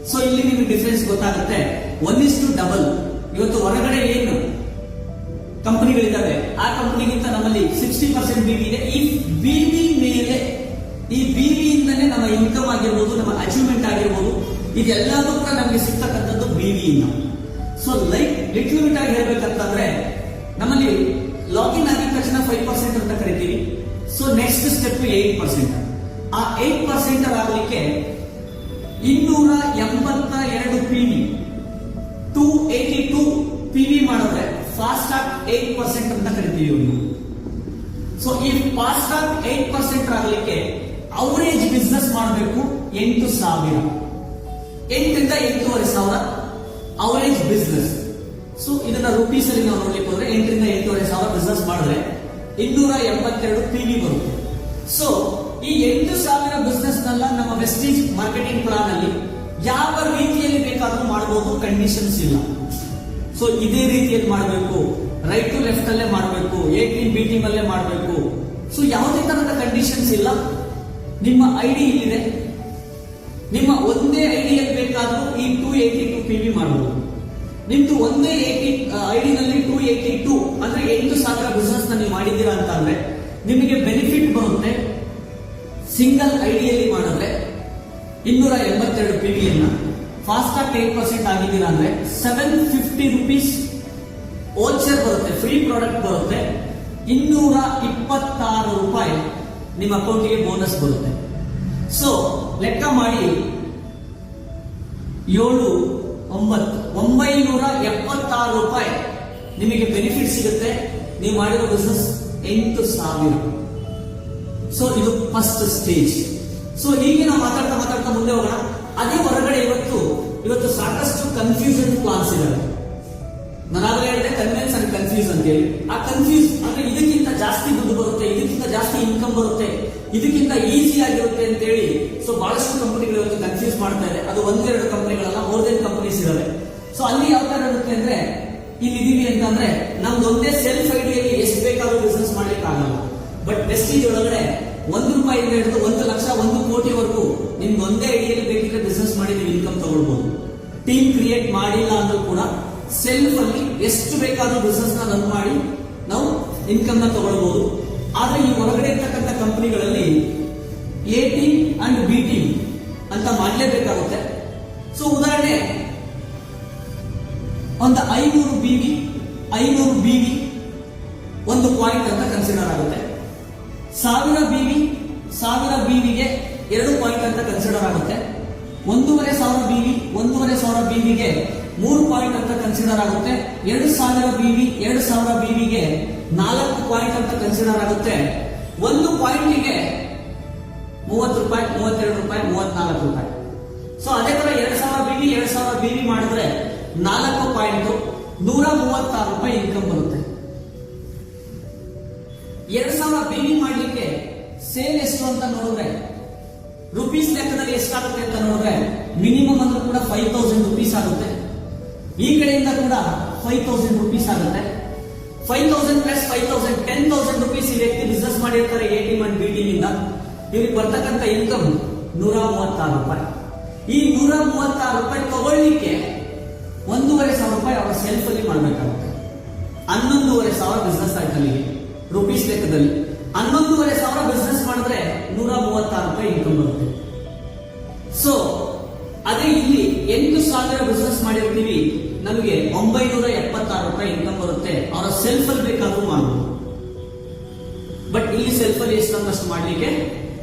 ಸೊ ಇಲ್ಲಿ ನಿಮಗೆ ಡಿಫರೆನ್ಸ್ ಗೊತ್ತಾಗುತ್ತೆ. 1:2. ಇವತ್ತು ಹೊರಗಡೆ ಏನು ಕಂಪನಿಗಳಿದ್ದಾವೆ ಆ ಕಂಪನಿಗಿಂತ ನಮ್ಮಲ್ಲಿ 60% ಬಿಬಿ ಇದೆ. ಈ ಬಿಬಿ ಮೇಲೆ, ಈ ಬಿಬಿಯಿಂದಲೇ ನಮ್ಮ ಇನ್ಕಮ್ ಆಗಿರ್ಬೋದು, ನಮ್ಮ ಅಚೀವ್ಮೆಂಟ್ ಆಗಿರ್ಬೋದು, ಇದೆಲ್ಲದೂ ಕೂಡ ನಮಗೆ ಸಿಗ್ತಕ್ಕಂಥದ್ದು ಬಿಬಿಯಿಂದ. ಸೊ ಲಿಟ್ಲ್ ಬಿಟ್ ಆಗಿ ಹೇಳ್ಬೇಕಂತಂದ್ರೆ ನಮ್ಮಲ್ಲಿ ಲಾಗಿನ್ ಆಗಿದ ತಕ್ಷಣ 5% ಅಂತ ಕರಿತೀವಿ. So next step 8%. ಆ 8% ಆಗಲಿಕ್ಕೆ 282 ಪಿವಿ 282 ಪಿವಿ ಮಾಡಿದ್ರೆ ಫಾಸ್ಟ್ ಆಗಿ 8% ಅಂತ ಕರಿತೀವಿ. ಸೊ ಈ ಫಾಸ್ಟ್ ಆಗಿ 8% ಆಗಲಿಕ್ಕೆ ಅವರೇಜ್ ಬಿಸ್ನೆಸ್ ಮಾಡಬೇಕು 8,000, 8ರಿಂದ 8,500 ಅವರೇಜ್ ಬಿಸ್ನೆಸ್. ಸೊ ಇದನ್ನ ರುಪೀಸ್ ಅಲ್ಲಿ ನಾವು ನೋಡ್ಲಿಕ್ಕೆ ಹೋದ್ರೆ 8ರಿಂದ 8,500 ಬಿಸ್ನೆಸ್ ಮಾಡಿದ್ರೆ 282 ಪಿವಿ ಬರುತ್ತೆ. ಸೊ ಈ 8,000 ಬಿಸ್ನೆಸ್ ನಲ್ಲ ನಮ್ಮ ವೆಸ್ಟೀಜ್ ಮಾರ್ಕೆಟಿಂಗ್ ಪ್ಲಾನ್ ಅಲ್ಲಿ ಯಾವ ರೀತಿಯಲ್ಲಿ ಬೇಕಾದ್ರೂ ಮಾಡಬಹುದು, ಕಂಡೀಷನ್ಸ್ ಇಲ್ಲ. ಸೊ ಇದೇ ರೀತಿಯಲ್ಲಿ ಮಾಡಬೇಕು, ರೈಟ್ ಟು ಲೆಫ್ಟ್ ಅಲ್ಲೇ ಮಾಡಬೇಕು, ಎ ಟೀಮ್ ಬಿ ಟೀಮ್ ಅಲ್ಲೇ ಮಾಡಬೇಕು. ಸೊ ಯಾವುದೇ ತರಹದ ಕಂಡೀಷನ್ಸ್ ಇಲ್ಲ. ನಿಮ್ಮ ಐಡಿ ಇಲ್ಲಿದೆ. ನಿಮ್ಮ ಒಂದೇ ಐಡಿಯಲ್ಲಿ ಬೇಕಾದ್ರೂ ಈ 282 ಪಿವಿ ಮಾಡಬಹುದು. ನಿಮ್ದು ಒಂದೇ ಐಡಿನಲ್ಲಿ 282 ಅಂದ್ರೆ 8,000 ಬಿಸ್ನೆಸ್ ನೀವು ಮಾಡಿದ್ದೀರಾ ಅಂತ ಅಂದ್ರೆ ನಿಮಗೆ ಬೆನಿಫಿಟ್ ಬರುತ್ತೆ. ಸಿಂಗಲ್ ಐಡಿಯಲ್ಲಿ ಮಾಡಿದ್ರೆ 282 ಪಿವಿಯನ್ನ ಫಾಸ್ಟ್ ಆಗಿ 8% ಆಗಿದ್ದೀರಾ ಅಂದ್ರೆ 750 ರುಪೀಸ್ ವೋಚರ್ ಬರುತ್ತೆ, ಫ್ರೀ ಪ್ರಾಡಕ್ಟ್ ಬರುತ್ತೆ. 226 ರೂಪಾಯಿ ನಿಮ್ಮ ಅಕೌಂಟಿಗೆ ಬೋನಸ್ ಬರುತ್ತೆ. ಸೊ ಲೆಕ್ಕ ಮಾಡಿ 7, 9, 976 ರೂಪಾಯಿ ನಿಮಗೆ ಬೆನಿಫಿಟ್ ಸಿಗುತ್ತೆ. ನೀವು ಮಾಡಿರೋ ಬಿಸ್ನೆಸ್ 8,000. ಸೊ ಇದು ಫಸ್ಟ್ ಸ್ಟೇಜ್. ಸೊ ಹೀಗೆ ನಾವು ಮಾತಾಡ್ತಾ ಮುಂದೆ ಹೋಗೋಣ. ಅದೇ ಹೊರಗಡೆ ಇವತ್ತು ಸಾಕಷ್ಟು ಕನ್ಫ್ಯೂಷನ್ ಪ್ಲಾನ್ಸ್ ಇದಾವೆ. ನಾನಾಗಲೇ ಹೇಳಿದೆ ಕನ್ವಿನ್ಸ್ ಅಂಡ್ ಕನ್ಫ್ಯೂಸ್ ಅಂತ ಹೇಳಿ. ಆ ಕನ್ಫ್ಯೂಸ್ ಅಂದ್ರೆ ಇದಕ್ಕಿಂತ ಜಾಸ್ತಿ ದುಡ್ಡು ಬರುತ್ತೆ, ಇದಕ್ಕಿಂತ ಜಾಸ್ತಿ ಇನ್ಕಮ್ ಬರುತ್ತೆ, ಇದಕ್ಕಿಂತ ಈಸಿ ಆಗಿರುತ್ತೆ ಅಂತ ಹೇಳಿ. ಸೊ ಬಹಳಷ್ಟು ಕಂಪನಿಗಳು ಇವತ್ತು ಕನ್ಫ್ಯೂಸ್ ಮಾಡ್ತಾ ಇದೆ. ಅದು 1-2 ಕಂಪನಿಗಳಲ್ಲ, ಮೋರ್ ದೆನ್ ಕಂಪನೀಸ್ ಇದಾವೆ. ಸೊ ಅಲ್ಲಿ ಯಾವ ತರ ಇರುತ್ತೆ ಅಂದ್ರೆ, ಇಲ್ಲಿ ಇದೀವಿ ಅಂತಂದ್ರೆ ನಮ್ದು ಒಂದೇ ಸೆಲ್ಫ್ ಐಡಿಯಲ್ಲಿ ಎಷ್ಟು ಬೇಕಾದ್ರೂ ಬಿಸ್ನೆಸ್ ಮಾಡ್ಲಿಕ್ಕೆ ಆಗಲ್ಲ. ಬಟ್ ವೆಸ್ಟೀಜ್ ಒಳಗಡೆ 1 ರೂಪಾಯಿಂದ ಹಿಡಿದು 1 ಲಕ್ಷ 1 ಕೋಟಿವರೆಗೂ ನಿಮ್ಗೆ ಒಂದೇ ಐಡಿಯಲ್ಲಿ ಬೇಕಿದ್ರೆ ಬಿಸ್ನೆಸ್ ಮಾಡಿ ನೀವು ಇನ್ಕಮ್ ತಗೊಳ್ಬಹುದು. ಟೀಮ್ ಕ್ರಿಯೇಟ್ ಮಾಡಿಲ್ಲ ಅಂದ್ರೂ ಕೂಡ ಸೆಲ್ಫ್ ಅಲ್ಲಿ ಎಷ್ಟು ಬೇಕಾದ್ರೂ ಬಿಸ್ನೆಸ್ ನ ರನ್ ಮಾಡಿ ನಾವು ಇನ್ಕಮ್ ನ ತಗೊಳ್ಬಹುದು. ಆದ್ರೆ ಈ ಹೊರಗಡೆ ಇರ್ತಕ್ಕಂಥ ಕಂಪನಿಗಳಲ್ಲಿ A team and B team ಅಂತ ಮಾಡಲೇಬೇಕಾಗುತ್ತೆ. ಸೊ ಉದಾಹರಣೆ ಒಂದು 500 ಬಿವಿ 1 ಪಾಯಿಂಟ್ ಅಂತ ಕನ್ಸಿಡರ್ ಆಗುತ್ತೆ. 1000 ಬಿವಿಗೆ 2 ಪಾಯಿಂಟ್ ಅಂತ ಕನ್ಸಿಡರ್ ಆಗುತ್ತೆ. 1,500 ಬಿವಿಗೆ 3 ಪಾಯಿಂಟ್ ಅಂತ ಕನ್ಸಿಡರ್ ಆಗುತ್ತೆ. 2,000 ಬಿವಿಗೆ 4 ಪಾಯಿಂಟ್ ಅಂತ ಕನ್ಸಿಡರ್ ಆಗುತ್ತೆ. 1 ಪಾಯಿಂಟಿಗೆ 30 ರೂಪಾಯಿ, 32 ರೂಪಾಯಿ, 34 ರೂಪಾಯಿ. ಸೊ ಅದೇ ತರ 2,000 ಬಿವಿ ಮಾಡಿದ್ರೆ 4 ಪಾಯಿಂಟ್ 136 ರೂಪಾಯಿ ಇನ್ಕಮ್ ಬರುತ್ತೆ. 2,000 ಬಿವಿ ಮಾಡ್ಲಿಕ್ಕೆ ಸೇಲ್ ಎಷ್ಟು ಅಂತ ನೋಡಿದ್ರೆ, ರುಪೀಸ್ ಲೆಕ್ಕದಲ್ಲಿ ಎಷ್ಟಾಗುತ್ತೆ ಅಂತ ನೋಡಿದ್ರೆ ಮಿನಿಮಮ್ ಅಂದ್ರೂ ಕೂಡ 5,000 ರುಪೀಸ್ ಆಗುತ್ತೆ. ಈ ಕಡೆಯಿಂದ ಕೂಡ 5,000 ರುಪೀಸ್ ಆಗುತ್ತೆ. 5,000 ಪ್ಲಸ್ 5,000 10,000 ರುಪೀಸ್ ಈ ವ್ಯಕ್ತಿ ಬಿಸ್ನೆಸ್ ಮಾಡಿರ್ತಾರೆ A team and B team ಇಂದ. ಇವ್ರಿಗೆ ಬರ್ತಕ್ಕಂಥ ಇನ್ಕಮ್ 136 ರೂಪಾಯಿ. ಈ 136 ರೂಪಾಯಿ ತಗೊಳ್ಳಿಕ್ಕೆ 1,500 ರೂಪಾಯಿ ಅವರ ಸೆಲ್ಫ್ ಅಲ್ಲಿ ಮಾಡಬೇಕಾಗುತ್ತೆ. 11,500 ಬಿಸ್ನೆಸ್ ಆಯ್ತು ಅಲ್ಲಿಗೆ ರುಪೀಸ್ ಲೆಕ್ಕದಲ್ಲಿ. 11,500 ಬಿಸ್ನೆಸ್ ಮಾಡಿದ್ರೆ 136 ರೂಪಾಯಿ ಇನ್ಕಮ್ ಬರುತ್ತೆ. ಸೊ ಅದೇ ಇಲ್ಲಿ 8,000 ಬಿಸ್ನೆಸ್ ಮಾಡಿರ್ತೀವಿ, ನಮಗೆ 976 ರೂಪಾಯಿ ಇನ್ಕಮ್ ಬರುತ್ತೆ. ಅವರ ಸೆಲ್ಫ್ ಅಲ್ಲಿ ಬೇಕಾದ್ರೂ ಮಾಡಬಹುದು. ಬಟ್ ಇಲ್ಲಿ ಸೆಲ್ಫ್ ಅಲ್ಲಿ ಎಷ್ಟೊಂದಷ್ಟು ಮಾಡ್ಲಿಕ್ಕೆ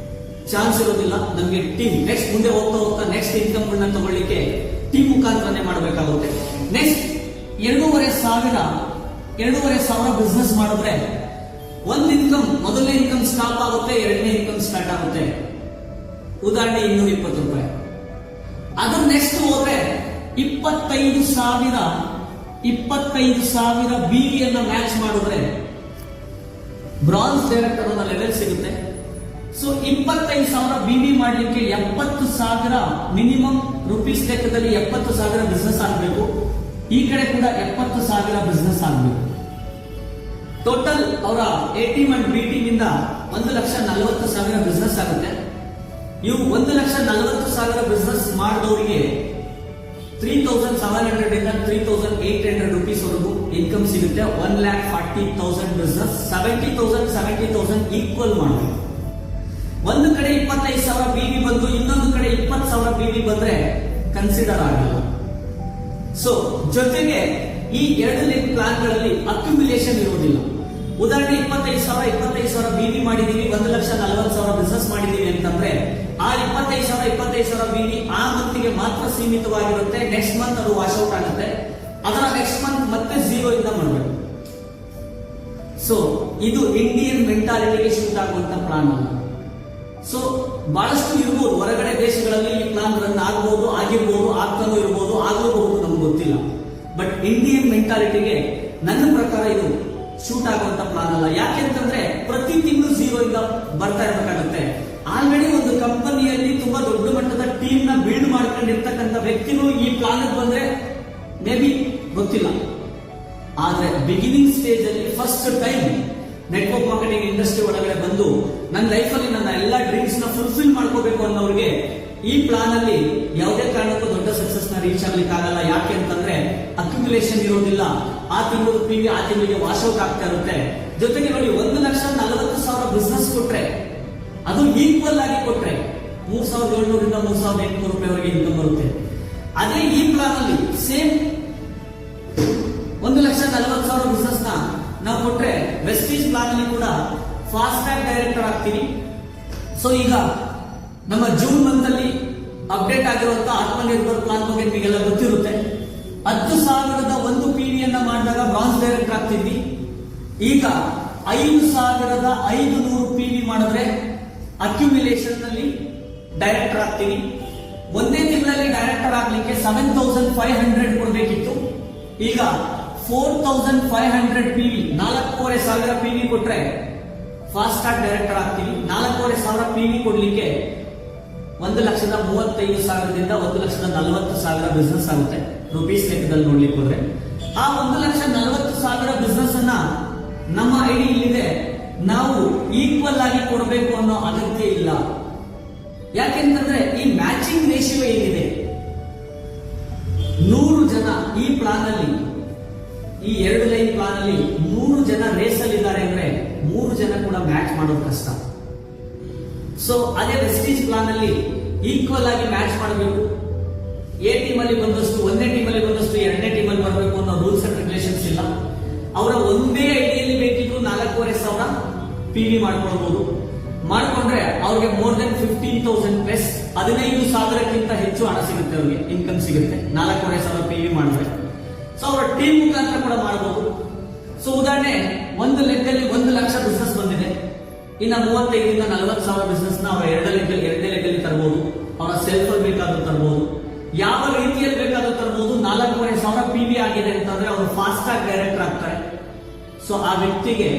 ಚಾನ್ಸ್ ಇರೋದಿಲ್ಲ. ನಮಗೆ ಟೀಮ್ ಮುಂದೆ ಹೋಗ್ತಾ ನೆಕ್ಸ್ಟ್ ಇನ್ಕಮ್ ಗಳನ್ನ ತಗೊಳ್ಳಿಕ್ಕೆ ಟೀಮ್ ಮುಖಾಂತರನೇ ಮಾಡಬೇಕಾಗುತ್ತೆ. ನೆಕ್ಸ್ಟ್ 2,500 ಬಿಸ್ನೆಸ್ ಮಾಡಿದ್ರೆ ಒಂದು ಇನ್ಕಮ್, ಮೊದಲನೇ ಇನ್ಕಮ್ ಸ್ಟಾಪ್ ಆಗುತ್ತೆ, ಎರಡನೇ ಇನ್ಕಮ್ ಸ್ಟಾರ್ಟ್ ಆಗುತ್ತೆ. ಉದಾಹರಣೆ 220 ರೂಪಾಯಿ. ಅದ್ರ ನೆಕ್ಸ್ಟ್ ಹೋದ್ರೆ 25,000 ಬಿವಿಯನ್ನ ಮ್ಯಾಚ್ ಮಾಡಿದ್ರೆ ಬ್ರಾನ್ಸ್ ಡೈರೆಕ್ಟರ್ ಅನ್ನೋ ಲೆವೆಲ್ ಸಿಗುತ್ತೆ. ಸೊ 25,000 ಬಿವಿ ಮಾಡ್ಲಿಕ್ಕೆ 70,000 ಮಿನಿಮಮ್ ರುಪೀಸ್ ಲೆಕ್ಕದಲ್ಲಿ 70,000 ಬಿಸ್ನೆಸ್ ಆಗಬೇಕು. ಈ ಕಡೆ ಕೂಡ 70,000 ಬಿಸ್ನೆಸ್ ಆಗಬೇಕು. ಟೋಟಲ್ ಅವರ ಎಟಿಎಂ ಅಂಡ್ ಬಿಟಿಎಂ ಇಂದ 1,40,000 ಬಿಸ್ನೆಸ್ ಆಗುತ್ತೆ. ಇವು 1,40,000 ಬಿಸ್ನೆಸ್ ಮಾಡಿದವರಿಗೆ 3,700 ಇಂದ 3,800 ರುಪೀಸ್ ವರೆಗೂ ಇನ್ಕಮ್ ಸಿಗುತ್ತೆ. 1,40,000 ಬಿಸ್ನೆಸ್ 70,000 ಈಕ್ವಲ್ ಮಾಡಬೇಕು. ಒಂದು ಕಡೆ 25,000 ಬಿವಿ ಬಂದು ಇನ್ನೊಂದು ಕಡೆ 20,000 ಬಿವಿ ಬಂದ್ರೆ ಕನ್ಸಿಡರ್ ಆಗಲ್ಲ. ಸೊ ಜೊತೆಗೆ ಈ ಎರಡು ಲೆಗ್ ಪ್ಲಾನ್ ಗಳಲ್ಲಿ ಅಕ್ಯುಮುಲೇಷನ್ ಇರುವುದಿಲ್ಲ. ಉದಾಹರಣೆ 25,000 ಬಿವಿ ಮಾಡಿದೀವಿ, 1,40,000 ಬಿಸ್ನೆಸ್ ಮಾಡಿದೀವಿ ಅಂತಂದ್ರೆ ಆ 25,000 ಬಿವಿ ಆ ಮಂತ್ಗೆ ಮಾತ್ರ ಸೀಮಿತವಾಗಿರುತ್ತೆ. ನೆಕ್ಸ್ಟ್ ಮಂತ್ ಅದು ವಾಶ್ ಔಟ್ ಆಗುತ್ತೆ. ಅದರ ನೆಕ್ಸ್ಟ್ ಮಂತ್ ಮತ್ತೆ 0 ಇಂದ ಮಾಡಬೇಕು. ಸೊ ಇದು ಇಂಡಿಯನ್ ಮೆಂಟಾಲಿಟಿಗೆ ಶೂಟ್ ಆಗುವಂತ ಪ್ಲಾನ್ ಅಲ್ಲ. ಸೊ ಬಹಳಷ್ಟು ಇರ್ಬೋದು, ಹೊರಗಡೆ ದೇಶಗಳಲ್ಲಿ ಈ ಪ್ಲಾನ್ ರನ್ ಆಗಬಹುದು, ಆಗಿರ್ಬೋದು, ಆಗ್ತಾನೂ ಇರ್ಬೋದು, ಆಗಲೂಬಹುದು, ನಮ್ಗೆ ಗೊತ್ತಿಲ್ಲ. ಬಟ್ ಇಂಡಿಯನ್ ಮೆಂಟಾಲಿಟಿಗೆ ನನ್ನ ಪ್ರಕಾರ ಇದು ಶೂಟ್ ಆಗುವಂತ ಪ್ಲಾನ್ ಅಲ್ಲ. ಯಾಕೆಂತಂದ್ರೆ ಪ್ರತಿ ತಿಂಗಳು 0 ಇಂದ ಬರ್ತಾ ಇರಬೇಕಾಗುತ್ತೆ. ಆಲ್ರೆಡಿ ಒಂದು ಕಂಪನಿಯಲ್ಲಿ ತುಂಬಾ ದೊಡ್ಡ ಮಟ್ಟದ ಟೀಮ್ ನ ಬಿಲ್ಡ್ ಮಾಡ್ಕೊಂಡಿರ್ತಕ್ಕಂಥ ವ್ಯಕ್ತಿನೂ ಈ ಪ್ಲಾನ್ ಬಂದ್ರೆ ಮೇ ಬಿ ಗೊತ್ತಿಲ್ಲ. ಆದ್ರೆ ಬಿಗಿನಿಂಗ್ ಸ್ಟೇಜ್ ಅಲ್ಲಿ first time network marketing industry ಒಳಗಡೆ ಬಂದು ನನ್ನ ಲೈಫ್ ಅಲ್ಲಿ ನನ್ನ ಎಲ್ಲಾ ಡ್ರೀಮ್ಸ್ ನ ಫುಲ್ಫಿಲ್ ಮಾಡ್ಕೋಬೇಕು ಅನ್ನೋರಿಗೆ ಈ ಪ್ಲಾನ್ ಅಲ್ಲಿ ಯಾವುದೇ ಕಾರಣಕ್ಕೂ ದೊಡ್ಡ ಸಕ್ಸಸ್ ನ ರೀಚ್ ಆಗ್ಲಿಕ್ಕೆ ಆಗಲ್ಲ. ಯಾಕೆ ಅಂತಂದ್ರೆ ಅಕ್ಯುಮುಲೇಷನ್ ಇರೋದಿಲ್ಲ. ಆ ತಿಂಗಳು ಪಿವಿ ಆ ತಿಂಗಳಿಗೆ ವಾಶ್ ಔಟ್ ಆಗ್ತಾ ಇರುತ್ತೆ. ಜೊತೆಗೆ ನೋಡಿ 1,40,000 ಬಿಸ್ನೆಸ್ ಕೊಟ್ರೆ ಅದು ಈಕ್ವಲ್ ಆಗಿ ಕೊಟ್ರೆ 3,700 ಇಂದ 3,800 ರೂಪಾಯಿವರೆಗೆ ಇನ್ಕಮ್ ಬರುತ್ತೆ. ಅದೇ ಈ ಪ್ಲಾನ್ ಅಲ್ಲಿ ಸೇಮ್ 1,40,000 ಬಿಸ್ನೆಸ್ ನ ನಾವು ಕೊಟ್ರೆ ವೆಸ್ಟೀಜ್ ಪ್ಲಾನ್ ಅಲ್ಲಿ ಕೂಡ ಫಾಸ್ಟ್ ಟ್ರ್ಯಾಕ್ ಡೈರೆಕ್ಟರ್ ಆಗ್ತೀವಿ. ಸೊ ಈಗ ನಮ್ಮ ಜೂನ್ ಮಂತ್ ಅಲ್ಲಿ ಅಪ್ಡೇಟ್ ಆಗಿರುವಂತಹ ಆತ್ಮನಿರ್ಭರ್ ಪ್ಲಾನ್ ಬಗ್ಗೆ ನಿಮಗೆಲ್ಲ ಗೊತ್ತಿರುತ್ತೆ. 10,000 ಪಿವಿಯನ್ನ ಮಾಡಿದಾಗ ಬ್ರಾನ್ಸ್ ಡೈರೆಕ್ಟರ್ ಆಗ್ತಿದ್ವಿ. ಈಗ 5,500 ಪಿವಿ ಮಾಡಿದ್ರೆ ಅಕ್ಯುಮುಲೇಷನ್ ನಲ್ಲಿ ಡೈರೆಕ್ಟರ್ ಆಗ್ತೀವಿ. ಒಂದೇ ತಿಂಗಳಲ್ಲಿ ಡೈರೆಕ್ಟರ್ ಆಗ್ಲಿಕ್ಕೆ 7,500 ಕೊಡ್ಬೇಕಿತ್ತು. ಈಗ 4,500 ಪಿವಿ, 4,500 ಪಿವಿ ಕೊಟ್ರೆ ಫಾಸ್ಟ್ ಟ್ರ್ಯಾಕ್ ಡೈರೆಕ್ಟರ್ ಆಗ್ತೀವಿ. 4,500 ಪಿವಿ ಕೊಡ್ಲಿಕ್ಕೆ 1,35,000ದಿಂದ 1,40,000 ಬಿಸ್ನೆಸ್ ಆಗುತ್ತೆ ರುಪೀಸ್ ಲೆಕ್ಕದಲ್ಲಿ ನೋಡ್ಲಿಕ್ಕೆ ಹೋದ್ರೆ. ಆ 1,40,000 ಬಿಸ್ನೆಸ್ ಅನ್ನ ನಮ್ಮ ಐಡಿ ಇಲ್ಲಿದೆ, ನಾವು ಈಕ್ವಲ್ ಆಗಿ ಕೊಡಬೇಕು ಅನ್ನೋ ಅಗತ್ಯ ಇಲ್ಲ. ಯಾಕೆಂತಂದ್ರೆ ಈ ಮ್ಯಾಚಿಂಗ್ ರೇಷಿಯೋ ಏನಿದೆ, 100 ಜನ ಈ ಪ್ಲಾನ್ ಅಲ್ಲಿ, ಈ 2 ಲೈನ್ ಪ್ಲಾನ್ ಅಲ್ಲಿ 100 ಜನ ರೇಸ್ ಅಲ್ಲಿ ಇದ್ದಾರೆ ಅಂದ್ರೆ 3 ಜನ ಕೂಡ ಮ್ಯಾಚ್ ಮಾಡೋದು ಕಷ್ಟ. ಸೊ ಅದೇ ವೆಸ್ಟೀಜ್ ಪ್ಲಾನ್ ಅಲ್ಲಿ ಈಕ್ವಲ್ ಆಗಿ ಮ್ಯಾಚ್ ಮಾಡಬೇಕು. ಎ ಟೀಮ್ ಅಲ್ಲಿ ಬಂದಷ್ಟು, ಒಂದೇ ಟೀಮ್ ಅಲ್ಲಿ ಬಂದಷ್ಟು ಎರಡನೇ ಟೀಮ್ ಅಲ್ಲಿ ಬರಬೇಕು ಅನ್ನೋ ರೂಲ್ಸ್ ಅಂಡ್ ರೆಗ್ಯುಲೇಷನ್ಸ್ ಇಲ್ಲ. ಅವರ ಒಂದೇ ಐಡಿಯಲ್ಲಿ ಬೇಕಿದ್ರು 4,500 ಪಿವಿ ಮಾಡ್ಕೊಳ್ಬಹುದು. ಮಾಡ್ಕೊಂಡ್ರೆ ಅವ್ರಿಗೆ ಮೋರ್ ದೆನ್ 15,000 ಪ್ಲಸ್ 15,000ಕ್ಕಿಂತ ಹೆಚ್ಚು ಹಣ ಸಿಗುತ್ತೆ, ಅವ್ರಿಗೆ ಇನ್ಕಮ್ ಸಿಗುತ್ತೆ 4,500 ಪಿವಿ ಮಾಡಿದ್ರೆ. ಸೊ ಅವರ ಟೀಮ್ ಮುಖಾಂತರ ಕೂಡ ಮಾಡಬಹುದು. ಸೊ ಉದಾಹರಣೆ ಒಂದು ಲೆಕ್ಕದಲ್ಲಿ 1,00,000 ಬಿಸ್ನೆಸ್ ಬಂದಿದೆ. ಇನ್ನ 35,000 ಇಂದ 40,000 ಬಿಸ್ನೆಸ್ ನ ಅವರ ಎರಡನೇ ಲೆಕ್ಕದಲ್ಲಿ ತರಬಹುದು. ಅವರ ಸೆಲ್ಫ್ ಅಲ್ಲಿ ಬೇಕಾದ್ರೂ ತರಬಹುದು, ಯಾವ ರೀತಿಯಲ್ಲಿ ಬೇಕಾದ್ರೂ ತರಬಹುದು. 4,500 ಪಿವಿ ಆಗಿದೆ ಅಂತಂದ್ರೆ ಅವರು ಫಾಸ್ಟ್ ಟ್ರ್ಯಾಕ್ ಡೈರೆಕ್ಟರ್ ಆಗ್ತಾರೆ. ಸೊ ಆ ವ್ಯಕ್ತಿಗೆ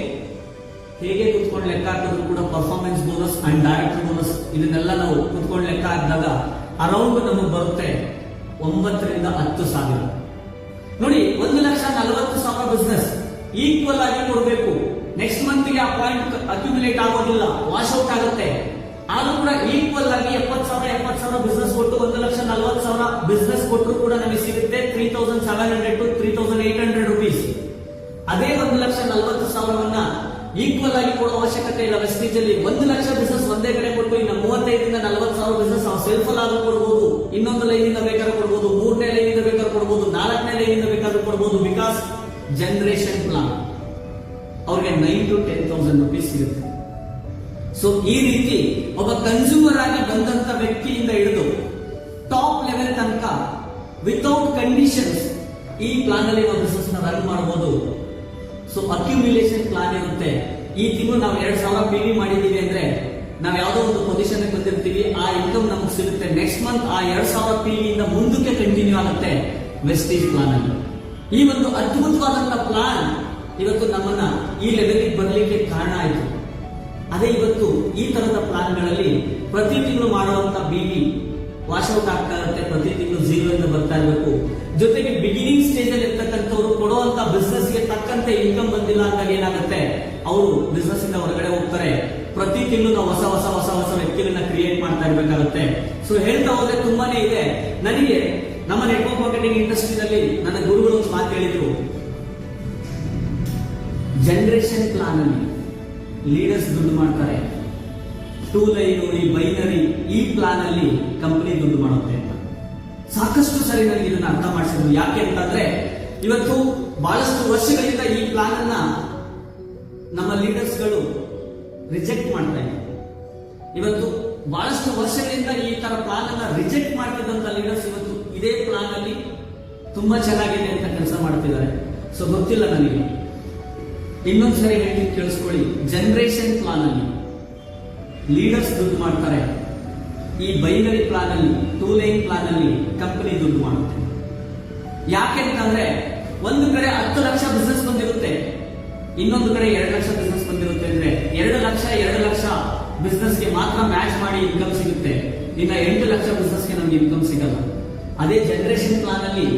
ಹೇಗೆ ಕುತ್ಕೊಂಡು ಲೆಕ್ಕ ಹಾಕಿದ್ರು ಕೂಡ performance bonus and director bonus ಇದನ್ನೆಲ್ಲ ನಾವು ಕುತ್ಕೊಂಡು ಲೆಕ್ಕ ಹಾಕಿದಾಗ ಅರೌಂಡ್ ನಮಗೆ ಬರುತ್ತೆ 9,000ರಿಂದ 10,000. ನೋಡಿ, 1,40,000 ಬಿಸ್ನೆಸ್ ಈಕ್ವಲ್ ಆಗಿ ಕೊಡಬೇಕು. ನೆಕ್ಸ್ಟ್ ಮಂತ್ ಗೆ ಆ ಪಾಯಿಂಟ್ ಅಕ್ಯುಮುಲೇಟ್ ಆಗೋದಿಲ್ಲ, ವಾಶ್ ಔಟ್ ಆಗುತ್ತೆ. ಆದ್ರೂ ಕೂಡ ಈಕ್ವಲ್ ಆಗಿ 70,000 ಬಿಸ್ನೆಸ್ ಕೊಟ್ಟು 1,40,000 ಬಿಸ್ನೆಸ್ ಕೊಟ್ಟರು ಕೂಡ ನಮಗೆ ಸಿಗುತ್ತೆ 3,700 to 3,800 ರುಪೀಸ್. ಅದೇ 1,40,000 ಈಕ್ವಲ್ ಆಗಿ ಕೊಡೋ ಅವಶ್ಯಕತೆ ಇಲ್ಲ. ವೆಸ್ಟೀಜ್ ಅಲ್ಲಿ 1,00,000 ಬಿಸ್ನೆಸ್ ಒಂದೇ ಕಡೆ ಕೊಟ್ಟು ಇನ್ನು 35,000 ಇಂದ 40,000 ಬಿಸ್ನೆಸ್ ನಾವು ಸೆಲ್ಫ್ ಅಲ್ಲಿ ಆದ್ರೂ ಕೊಡಬಹುದು, ಇನ್ನೊಂದು ಲೈನ್ ಇಂದ ಬೇಕಾದ್ರೂ ಕೊಡಬಹುದು, 3ನೇ ಲೈನ್ ಇಂದ ಬೇಕಾದ್ರೂ ಕೊಡಬಹುದು, 4ನೇ ಲೈನ್ ಇಂದ ಬೇಕಾದ್ರೂ ಕೊಡಬಹುದು. ಬಿಕಾಸ್ ಜನರೇಷನ್ ಪ್ಲಾನ್ ಅವ್ರಿಗೆ 9,000 to 10,000 ರುಪೀಸ್ ಸಿಗುತ್ತೆ. ಸೊ ಈ ರೀತಿ ಒಬ್ಬ ಕನ್ಸ್ಯೂಮರ್ ಆಗಿ ಬಂದಂತ ವ್ಯಕ್ತಿಯಿಂದ ಹಿಡಿದು ಟಾಪ್ ಲೆವೆಲ್ ತನಕ ವಿತೌಟ್ ಕಂಡೀಷನ್ಸ್ ಈ ಪ್ಲಾನ್ ಅಲ್ಲಿ ನಾವು ಬಿಸ್ನೆಸ್ ನ ರನ್ ಮಾಡಬಹುದು. ಸೊ ಅಕ್ಯುಮ್ಯುಲೇಷನ್ ಪ್ಲಾನ್ ಇರುತ್ತೆ. ಈ ತಿಂಗಳು ನಾವು 2,000 PV ಮಾಡಿದೀವಿ ಅಂದ್ರೆ ನಾವು ಯಾವುದೋ ಒಂದು ಪೊಸಿಷನ್ ಬಂದಿರ್ತೀವಿ, ಆ ಇನ್ಕಮ್ ನಮಗೆ ಸಿಗುತ್ತೆ. ನೆಕ್ಸ್ಟ್ ಮಂತ್ ಆ 2,000 PV ಇಂದ ಮುಂದಕ್ಕೆ ಕಂಟಿನ್ಯೂ ಆಗುತ್ತೆ ವೆಸ್ಟೀಜ್ ಪ್ಲಾನ್ ಅಲ್ಲಿ. ಈ ಒಂದು ಅದ್ಭುತವಾದಂತಹ ಪ್ಲಾನ್ ಇವತ್ತು ನಮ್ಮನ್ನ ಈ ಲೆವೆಲ್ಗೆ ಬರಲಿಕ್ಕೆ ಕಾರಣ ಆಯಿತು. ಅದೇ ಇವತ್ತು ಈ ತರದ ಪ್ಲಾನ್ಗಳಲ್ಲಿ ಪ್ರತಿ ತಿಂಗಳು ಮಾಡುವಂತ BV ವಾಶ್ ಔಟ್ ಆಗ್ತಾ ಇರುತ್ತೆ. ಪ್ರತಿ ತಿಂಗಳು 0 ಇಂದ ಬರ್ತಾ ಇರಬೇಕು. ಜೊತೆಗೆ ಬಿಗಿನಿಂಗ್ ಸ್ಟೇಜ್ ಅಲ್ಲಿ ಇರ್ತಕ್ಕಂಥವ್ರು ಕೊಡುವಂತ ಬಿಸ್ನೆಸ್ ಗೆ ತಕ್ಕಂತೆ ಇನ್ಕಮ್ ಬಂದಿಲ್ಲ ಅಂದಾಗ ಏನಾಗುತ್ತೆ, ಅವರು ಬಿಸ್ನೆಸ್ ಇಂದ ಹೊರಗಡೆ ಹೋಗ್ತಾರೆ. ಪ್ರತಿ ತಿಂಗಳು ನಾವು ಹೊಸ ಹೊಸ ಹೊಸ ಹೊಸ ವ್ಯಕ್ತಿಗಳನ್ನ ಕ್ರಿಯೇಟ್ ಮಾಡ್ತಾ ಇರಬೇಕಾಗುತ್ತೆ. ಸೊ ಹೇಳ್ತಾ ಹೋದ್ರೆ ತುಂಬಾನೇ ಇದೆ. ನನಗೆ ನಮ್ಮ ನೆಟ್ವರ್ಕ್ ಮಾರ್ಕೆಟಿಂಗ್ ಇಂಡಸ್ಟ್ರಿನಲ್ಲಿ ನನ್ನ ಗುರುಗಳು ಒಂದು ಮಾತು ಹೇಳಿದ್ರು, ಜನರೇಷನ್ ಪ್ಲಾನ್ ಅಲ್ಲಿ ಲೀಡರ್ಸ್ ದುಡ್ಡು ಮಾಡ್ತಾರೆ, 2 ಲೈನ್ ಈ ಬೈನರಿ ಈ ಪ್ಲಾನ್ ಅಲ್ಲಿ ಕಂಪನಿ ದುಡ್ಡು ಮಾಡುತ್ತೆ ಅಂತ. ಸಾಕಷ್ಟು ಸರಿ ನನಗೆ ಇದನ್ನ ಅರ್ಥ ಮಾಡಿಸಿದ್ರು. ಯಾಕೆ ಅಂತಂದ್ರೆ ಇವತ್ತು ಬಹಳಷ್ಟು ವರ್ಷಗಳಿಂದ ಈ ಪ್ಲಾನ್ ಅನ್ನ ನಮ್ಮ ಲೀಡರ್ಸ್ ಗಳು ರಿಜೆಕ್ಟ್ ಮಾಡ್ತಾ ಇದ್ದಾರೆ. ಇವತ್ತು ಬಹಳಷ್ಟು ವರ್ಷಗಳಿಂದ ಈ ತರ ಪ್ಲಾನ್ ಅನ್ನ ರಿಜೆಕ್ಟ್ ಮಾಡ್ತಿದ್ದಂತ ಲೀಡರ್ಸ್ ಇವತ್ತು ಇದೇ ಪ್ಲಾನ್ ಅಲ್ಲಿ ತುಂಬಾ ಚೆನ್ನಾಗಿದೆ ಅಂತ ಕೆಲಸ ಮಾಡ್ತಿದ್ದಾರೆ. ಸೊ ಗೊತ್ತಿಲ್ಲ ನನಗೆ, ಇನ್ನೊಂದ್ಸರಿ ಹೇಳ್ತೀನಿ ಕೇಳಿಸ್ಕೊಳ್ಳಿ. ಜನರೇಷನ್ ಪ್ಲಾನ್ ಅಲ್ಲಿ ಲೀಡರ್ಸ್ ದುಡ್ಡು ಮಾಡ್ತಾರೆ, ಈ ಬೈನರಿ ಪ್ಲಾನ್ ಅಲ್ಲಿ 2 ಲೈನ್ ಪ್ಲಾನ್ ಅಲ್ಲಿ ಕಂಪನಿ ದುಡ್ಡು ಮಾಡುತ್ತೆ. ಯಾಕೆ ಅಂತಂದ್ರೆ ಒಂದು ಕಡೆ 10 ಲಕ್ಷ ಬಿಸ್ನೆಸ್ ಬಂದಿರುತ್ತೆ, ಇನ್ನೊಂದು ಕಡೆ 2 ಲಕ್ಷ ಬಿಸ್ನೆಸ್ ಬಂದಿರುತ್ತೆ. ಅಂದ್ರೆ 2 ಲಕ್ಷ ಬಿಸ್ನೆಸ್ ಗೆ ಮಾತ್ರ ಮ್ಯಾಚ್ ಮಾಡಿ ಇನ್ಕಮ್ ಸಿಗುತ್ತೆ, ಇನ್ನ 8 ಲಕ್ಷ ಬಿಸ್ನೆಸ್ ಗೆ ನಮ್ಗೆ ಇನ್ಕಮ್ ಸಿಗಲ್ಲ. ಅದೇ ಜನರೇಷನ್ ಪ್ಲಾನ್ ಅಲ್ಲಿ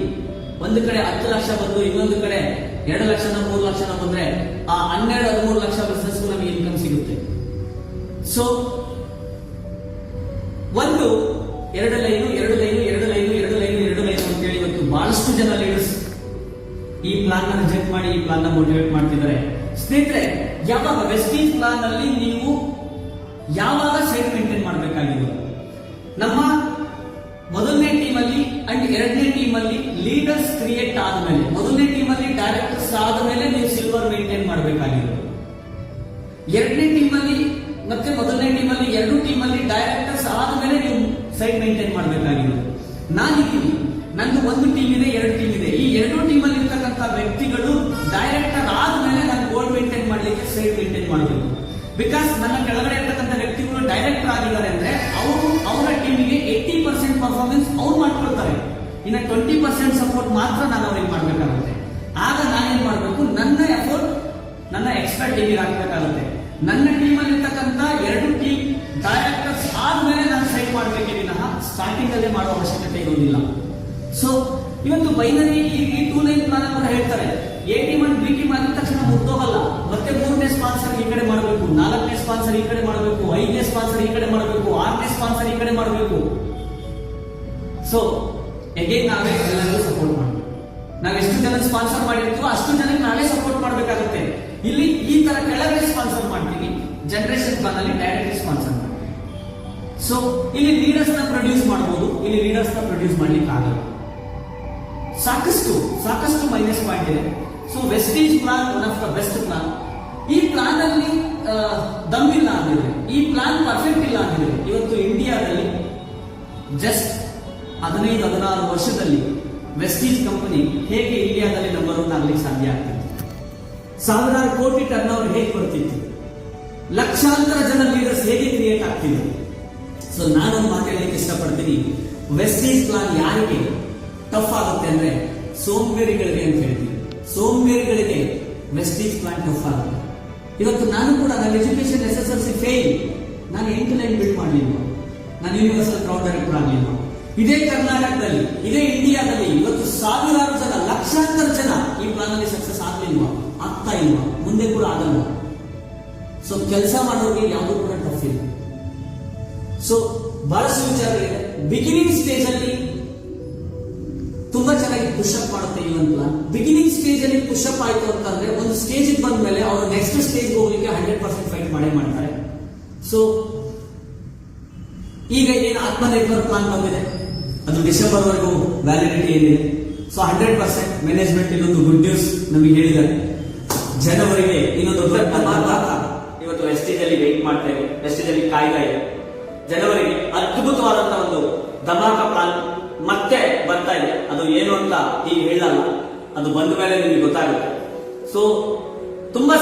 ಒಂದು ಕಡೆ 10 ಲಕ್ಷ ಬಂದು ಇನ್ನೊಂದು ಕಡೆ 2 ಲಕ್ಷನ 3 ಲಕ್ಷನ ಬಂದ್ರೆ ಆ 12-13 ಲಕ್ಷ ಬಿಸ್ನೆಸ್ ನಮಗೆ ಇನ್ಕಮ್ ಸಿಗುತ್ತೆ. ಸೊ ಒಂದು 2 ಲೈನು ಅಂತೇಳಿ ಇವತ್ತು ಬಹಳಷ್ಟು ಜನ ಲೀಡರ್ಸ್ ಈ ಪ್ಲಾನ್ ನ ರಿಜೆಕ್ಟ್ ಮಾಡಿ ಈ ಪ್ಲಾನ್ ನ ಮೋಟಿವೇಟ್ ಮಾಡ್ತಿದ್ದಾರೆ. ಸ್ನೇಹಿತರೆ, ಯಾವಾಗ ವೆಸ್ಟೀಜ್ ಪ್ಲಾನ್ ಅಲ್ಲಿ ನೀವು ಯಾವಾಗ ಸೈಡ್ ಮೇಂಟೈನ್ ಮಾಡಬೇಕಾಗಿದೆ, ನಮ್ಮ ಮೊದಲನೇ ಟೀಮ್ ಅಲ್ಲಿ ಅಂಡ್ 2ನೇ ಟೀಮ್ ಅಲ್ಲಿ ಲೀಡರ್ಸ್ ಕ್ರಿಯೇಟ್ ಆದ್ಮೇಲೆ, ಮೊದಲನೇ ಟೀಮ್ ಅಲ್ಲಿ ಡೈರೆಕ್ಟರ್ಸ್ ಆದ್ಮೇಲೆ ನೀವು ಸಿಲ್ವರ್ ಮೇಂಟೈನ್ ಮಾಡಬೇಕಾಗಿದೆ. 2ನೇ ಟೀಮ್ ಅಲ್ಲಿ ಮತ್ತೆ ಮೊದಲನೇ ಟೀಮ್ ಅಲ್ಲಿ 2 ಟೀಮ್ ಅಲ್ಲಿ ಡೈರೆಕ್ಟರ್ಸ್ ಆದ್ಮೇಲೆ ನೀವು ಸೈಡ್ ಮೇಂಟೈನ್ ಮಾಡಬೇಕಾಗಿದೆ. ನಾನಿದ್ದೀನಿ, ನಂದು 1 ಟೀಮ್ ಇದೆ, 2 ಟೀಮ್ ಇದೆ. ಈ 2 ಟೀಮ್ ಅಲ್ಲಿ ಇರ್ತಕ್ಕಂಥ ವ್ಯಕ್ತಿಗಳು ಡೈರೆಕ್ಟರ್ ಆದ್ಮೇಲೆ ನಾನು ಗೋಲ್ ಮೇಂಟೈನ್ ಮಾಡ್ಲಿಕ್ಕೆ ಸೈಡ್ ಮೇಂಟೈನ್ ಮಾಡಬೇಕು. ಬಿಕಾಸ್ ನನ್ನ ಕೆಳಗಡೆ ಇರ್ತಕ್ಕಂಥ ವ್ಯಕ್ತಿಗಳು ಡೈರೆಕ್ಟರ್ ಆಗಿದ್ದಾರೆ ಅಂದ್ರೆ ಅವರ ಟೀಮಿಗೆ 80% ಪರ್ಫಾರ್ಮೆನ್ಸ್ ಅವ್ರು ಮಾಡ್ಕೊಳ್ತಾರೆ, ಇನ್ನು 20% ಸಪೋರ್ಟ್ ಮಾತ್ರ ನಾನು ಅವ್ರಿಗೆ ಮಾಡ್ಬೇಕಾಗುತ್ತೆ. ಆಗ ನಾನೇನ್ ಮಾಡ್ಬೇಕು, ನನ್ನ ಎಫರ್ಟ್ ನನ್ನ ಎಕ್ಸ್ಟ್ರಾ ಟೀಮಿಗೆ ಹಾಕ್ಬೇಕಾಗುತ್ತೆ. ನನ್ನ ಟೀಮ್ ಅಲ್ಲಿ ಇರ್ತಕ್ಕಂಥ 2 ಟೀಮ್ ಡೈರೆಕ್ಟರ್ಸ್ ಆದ್ಮೇಲೆ ನಾನು ಸೈಡ್ ಮಾಡಬೇಕೇ ವಿನಃ ಸ್ಟಾರ್ಟಿಂಗ್ ಅಲ್ಲೇ ಮಾಡುವ ಅವಶ್ಯಕತೆ ಇರೋದಿಲ್ಲ. ಸೊ ಇವತ್ತು ಬೈನರಿ ಈ 2 ಲೈನ್ ಪ್ಲಾನ್ ಕೂಡ ಹೇಳ್ತಾರೆ, A team and B team ಆಗಿದ ತಕ್ಷಣ ಮುಗ್ದೋಗಲ್ಲ. ಮತ್ತೆ 3ನೇ ಸ್ಪಾನ್ಸರ್ ಈ ಕಡೆ ಮಾಡಬೇಕು, 4ನೇ ಸ್ಪಾನ್ಸರ್ ಈ ಕಡೆ ಮಾಡಬೇಕು, 5ನೇ ಸ್ಪಾನ್ಸರ್ ಈ ಕಡೆ ಮಾಡಬೇಕು, 6ನೇ ಸ್ಪಾನ್ಸರ್ ಈ ಕಡೆ ಮಾಡಬೇಕು. ಸೊ ಅಗೇನ್ ನಾವೇ ಎಲ್ಲರಿಗೂ ಸಪೋರ್ಟ್ ಮಾಡಬೇಕು. ನಾವ್ ಎಷ್ಟು ಜನ ಸ್ಪಾನ್ಸರ್ ಮಾಡಿರ್ತೀವೋ ಅಷ್ಟು ಜನಕ್ಕೆ ನಾವೇ ಸಪೋರ್ಟ್ ಮಾಡಬೇಕಾಗುತ್ತೆ. ಇಲ್ಲಿ ಈ ತರ ಕೆಳಗಡೆ ಸ್ಪಾನ್ಸರ್ ಮಾಡ್ತೀವಿ, ಜನರೇಷನ್ ಪ್ಲಾನ್ ಅಲ್ಲಿ ಡೈರೆಕ್ಟ್ ಸ್ಪಾನ್ಸರ್ ಮಾಡ್ತೀವಿ. ಸೊ ಇಲ್ಲಿ ಲೀಡರ್ಸ್ ನ ಪ್ರೊಡ್ಯೂಸ್ ಮಾಡಬಹುದು, ಇಲ್ಲಿ ಲೀಡರ್ಸ್ ನ ಪ್ರೊಡ್ಯೂಸ್ ಮಾಡ್ಲಿಕ್ಕೆ ಆಗಲ್ಲ. ಸಾಕಷ್ಟು ಮೈನಸ್ ಪಾಯಿಂಟ್ ಇದೆ. So Vestige plan one of the best plan. ಈ ಪ್ಲಾನ್ ಅಲ್ಲಿ ದಮ್ ಇಲ್ಲ ಅಂದಿದ್ರೆ, ಈ ಪ್ಲಾನ್ ಪರ್ಫೆಕ್ಟ್ ಇಲ್ಲ ಅಂದಿದ್ರೆ ಇವತ್ತು ಇಂಡಿಯಾದಲ್ಲಿ ಜಸ್ಟ್ 15-16 ವರ್ಷದಲ್ಲಿ ವೆಸ್ಟೀಜ್ ಕಂಪನಿ ಹೇಗೆ ಇಂಡಿಯಾದಲ್ಲಿ ನಂಬರ್ 1 ಆಗ್ಲಿಕ್ಕೆ ಸಾಧ್ಯ ಆಗ್ತಿತ್ತು? ಸಾವಿರಾರು ಕೋಟಿ ಟರ್ನ್ ಓವರ್ ಹೇಗೆ ಬರ್ತಿತ್ತು? ಲಕ್ಷಾಂತರ ಜನ ಲೀಡರ್ಸ್ ಹೇಗೆ ಕ್ರಿಯೇಟ್ ಆಗ್ತಿದ್ರು? ಸೊ ನಾನೊಂದು ಮಾತು ಹೇಳಲಿಕ್ಕೆ ಇಷ್ಟಪಡ್ತೀನಿ, ವೆಸ್ಟೀಜ್ ಪ್ಲಾನ್ ಯಾರಿಗೆ ಟಫ್ ಆಗುತ್ತೆ ಅಂದ್ರೆ ಸೋಂಬೇರಿಗಳಿಗೆ ಅಂತ ಹೇಳ್ತೀವಿ. ಸೋಂಬೇರಿಗಳಿಗೆ ವೆಸ್ಟೀಜ್ ಪ್ಲಾನ್ ಟಫ್ ಆಗುತ್ತೆ. ಇವತ್ತು ನಾನು ಕೂಡ ನನ್ನ ಎಜುಕೇಶನ್ SSLC ಫೇಲ್, ನಾನು 8 ಲೈನ್ ಬಿಲ್ಡ್ ಮಾಡಲಿಲ್ಲ, ನಾನು ಯೂನಿವರ್ಸಲ್ ಕ್ರೌಡ್ ಡೈರೆಕ್ಟರ್ ಆಗಲಿಲ್ಲ. ಇದೇ ಕರ್ನಾಟಕದಲ್ಲಿ, ಇದೇ ಇಂಡಿಯಾದಲ್ಲಿ ಇವತ್ತು ಸಾವಿರಾರು ಜನ, ಲಕ್ಷಾಂತರ ಜನ ಈ ಪ್ಲಾನ್ ಅಲ್ಲಿ ಸಕ್ಸಸ್ ಆಗ್ಲಿಲ್ವಾ, ಆಗ್ತಾ ಇಲ್ವಾ, ಮುಂದೆ ಕೂಡ ಆಗಲ್ವಾ? ಸೊ ಕೆಲಸ ಮಾಡೋರಿಗೆ ಯಾವುದು ಕೂಡ ಟಫ್ ಇಲ್ಲ. ಸೊ ಬಹಳಷ್ಟು ವಿಚಾರಗಳಿದೆ. ಬಿಗಿನಿಂಗ್ ಸ್ಟೇಜ್ ಅಲ್ಲಿ ತುಂಬಾ ಚೆನ್ನಾಗಿ ಪುಷಪ್ ಮಾಡುತ್ತೆ ಈ ಒಂದು ಪ್ಲಾನ್. ಬಿಗಿನಿಂಗ್ ಸ್ಟೇಜ್ ಅಲ್ಲಿ ಪುಷಪ್ ಆಯ್ತು ಅಂತಂದ್ರೆ ಒಂದು ಸ್ಟೇಜ್ ಬಂದ ಮೇಲೆ ಅವರು ನೆಕ್ಸ್ಟ್ ಸ್ಟೇಜ್ ಹೋಗ್ಲಿಕ್ಕೆ 100% ಫೈಟ್ ಮಾಡೇ ಮಾಡ್ತಾರೆ. ಸೊ ಈಗ ಏನು ಆತ್ಮನಿರ್ಭರ್ ಪ್ಲಾನ್ ಬಂದಿದೆ, ಅದು ಡಿಸೆಂಬರ್ ವರೆಗೂ ವ್ಯಾಲಿಡಿಟಿ ಏನಿದೆ. ಸೊ 100% ಮ್ಯಾನೇಜ್ಮೆಂಟ್ ಇನ್ನೊಂದು ಗುಡ್ ನ್ಯೂಸ್ ನಮಗೆ ಹೇಳಿದ್ದಾರೆ. ಜನವರಿಗೆ ಇನ್ನೊಂದು ದೊಡ್ಡ ಮಾರ್ಗ ಇವತ್ತು ವೆಸ್ಟೀಜ್ ಅಲ್ಲಿ ವೇಟ್ ಮಾಡ್ತೇವೆ, ವೆಸ್ಟೀಜ್ ಅಲ್ಲಿ ಕಾಯ್ತಾ ಇದೆ. ಜನವರಿಗೆ ಅದ್ಭುತವಾದಂತಹ ಒಂದು ಧಮಾಕ ಪ್ಲಾನ್ ಮತ್ತೆ ಬರ್ತಾ ಇದೆ. ಅದು ಏನು ಅಂತ ಈಗ ಹೇಳಲ್ಲ, ಮೇಲೆ ನಿಮಗೆ ಗೊತ್ತಾಗುತ್ತೆ. ಸೊ ತುಂಬಾ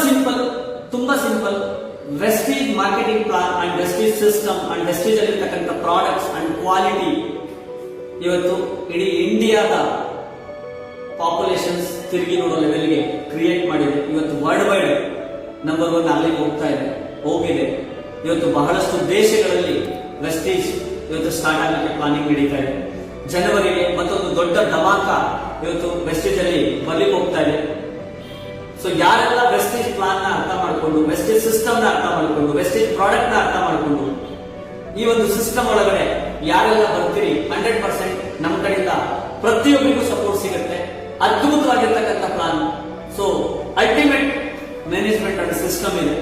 simple Vestige marketing plan and Vestige system and Vestige ಅಲ್ಲಿರ್ತಕ್ಕಂಥ ಪ್ರಾಡಕ್ಟ್ಸ್ ಅಂಡ್ ಕ್ವಾಲಿಟಿ ಇವತ್ತು ಇಡೀ ಇಂಡಿಯಾದ ಪಾಪ್ಯುಲೇಷನ್ಸ್ ತಿರುಗಿ ನೋಡೋ ಲೆವೆಲ್ಗೆ ಕ್ರಿಯೇಟ್ ಮಾಡಿದೆ. ಇವತ್ತು ವರ್ಲ್ಡ್ ವೈಡ್ ನಂಬರ್ 1 ಅಲ್ಲಿಗೆ ಹೋಗಿದೆ. ಇವತ್ತು ಬಹಳಷ್ಟು ದೇಶಗಳಲ್ಲಿ ವೆಸ್ಟೀಜ್ ಇವತ್ತು ಸ್ಟಾರ್ಟ್ ಆಗಲಿಕ್ಕೆ ಪ್ಲಾನಿಂಗ್ ನಡೀತಾ ಇದೆ. ಜನವರಿಗೆ ಮತ್ತೊಂದು ದೊಡ್ಡ ಧಮಾಕ ಇವತ್ತು ವೆಸ್ಟೀಜ್ ಅಲ್ಲಿ ಬರ್ಲಿಕ್ಕೆ ಹೋಗ್ತಾ ಇದೆ. ಸೊ ಯಾರೆಲ್ಲ ವೆಸ್ಟೀಜ್ ಪ್ಲಾನ್ ನ ಅರ್ಥ ಮಾಡಿಕೊಂಡು, ವೆಸ್ಟೀಜ್ ಸಿಸ್ಟಮ್ ನ ಅರ್ಥ ಮಾಡಿಕೊಂಡು, ವೆಸ್ಟೀಜ್ ಪ್ರಾಡಕ್ಟ್ ನ ಅರ್ಥ ಮಾಡಿಕೊಂಡು ಈ ಒಂದು ಸಿಸ್ಟಮ್ ಒಳಗಡೆ ಯಾರೆಲ್ಲ ಬರ್ತೀರಿ 100% ನಮ್ಮ ಕಡೆಯಿಂದ ಪ್ರತಿಯೊಬ್ಬರಿಗೂ ಸಪೋರ್ಟ್ ಸಿಗುತ್ತೆ. ಅದ್ಭುತವಾಗಿರ್ತಕ್ಕಂಥ plan. So ultimate management and system ಇದೆ.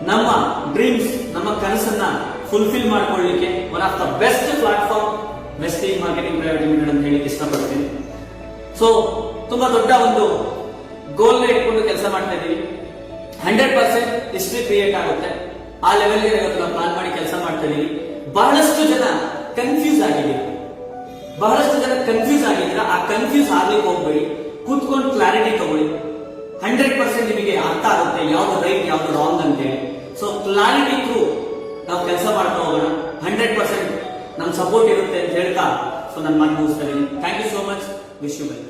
ನಮ್ಮ ಡ್ರೀಮ್ಸ್, ನಮ್ಮ ಕನಸನ್ನ ಫುಲ್ಫಿಲ್ ಮಾಡ್ಕೊಳ್ಳಿಕ್ಕೆ one of the best platform Vestige marketing private limited ಅಂತ ಹೇಳಿ ಇಷ್ಟಪಡ್ತೀನಿ. ಸೊ ತುಂಬಾ ದೊಡ್ಡ ಒಂದು ಗೋಲ್ ಇಟ್ಕೊಂಡು ಕೆಲಸ ಮಾಡ್ತಾ ಇದ್ದೀವಿ. 100% ಹಿಸ್ಟ್ರಿ ಕ್ರಿಯೇಟ್ ಆಗುತ್ತೆ. ಆ ಲೆವೆಲ್ಗೆ ಇವತ್ತು ನಾವು ಪ್ಲಾನ್ ಮಾಡಿ ಕೆಲಸ ಮಾಡ್ತಾ ಇದೀವಿ. ಬಹಳಷ್ಟು ಜನ ಕನ್ಫ್ಯೂಸ್ ಆಗಿದ್ದೀರಾ. ಆ ಕನ್ಫ್ಯೂಸ್ ಆಗ್ಲಿಕ್ಕೆ ಹೋಗ್ಬೇಡಿ. ಕೂತ್ಕೊಂಡು ಕ್ಲಾರಿಟಿ ತಗೊಳ್ಳಿ. 100% ನಿಮಗೆ ಅರ್ಥ ಆಗುತ್ತೆ ಯಾವ್ದು ರೈಟ್ ಯಾವ್ದು ರಾಂಗ್ ಅಂತ ಹೇಳಿ. ಸೊ ಕ್ಲಾರಿಟಿ ಥ್ರೂ ನಾವು ಕೆಲಸ ಮಾಡ್ತಾ ಹೋಗೋಣ. 100% ನಮ್ ಸಪೋರ್ಟ್ ಇರುತ್ತೆ ಅಂತ ಹೇಳ್ತಾ ಸೊ ನನ್ನ ಮಾತು ಮುಗಿಸ್ತಾ ಇದ್ದೀನಿ. Thank you so much. Wish you well.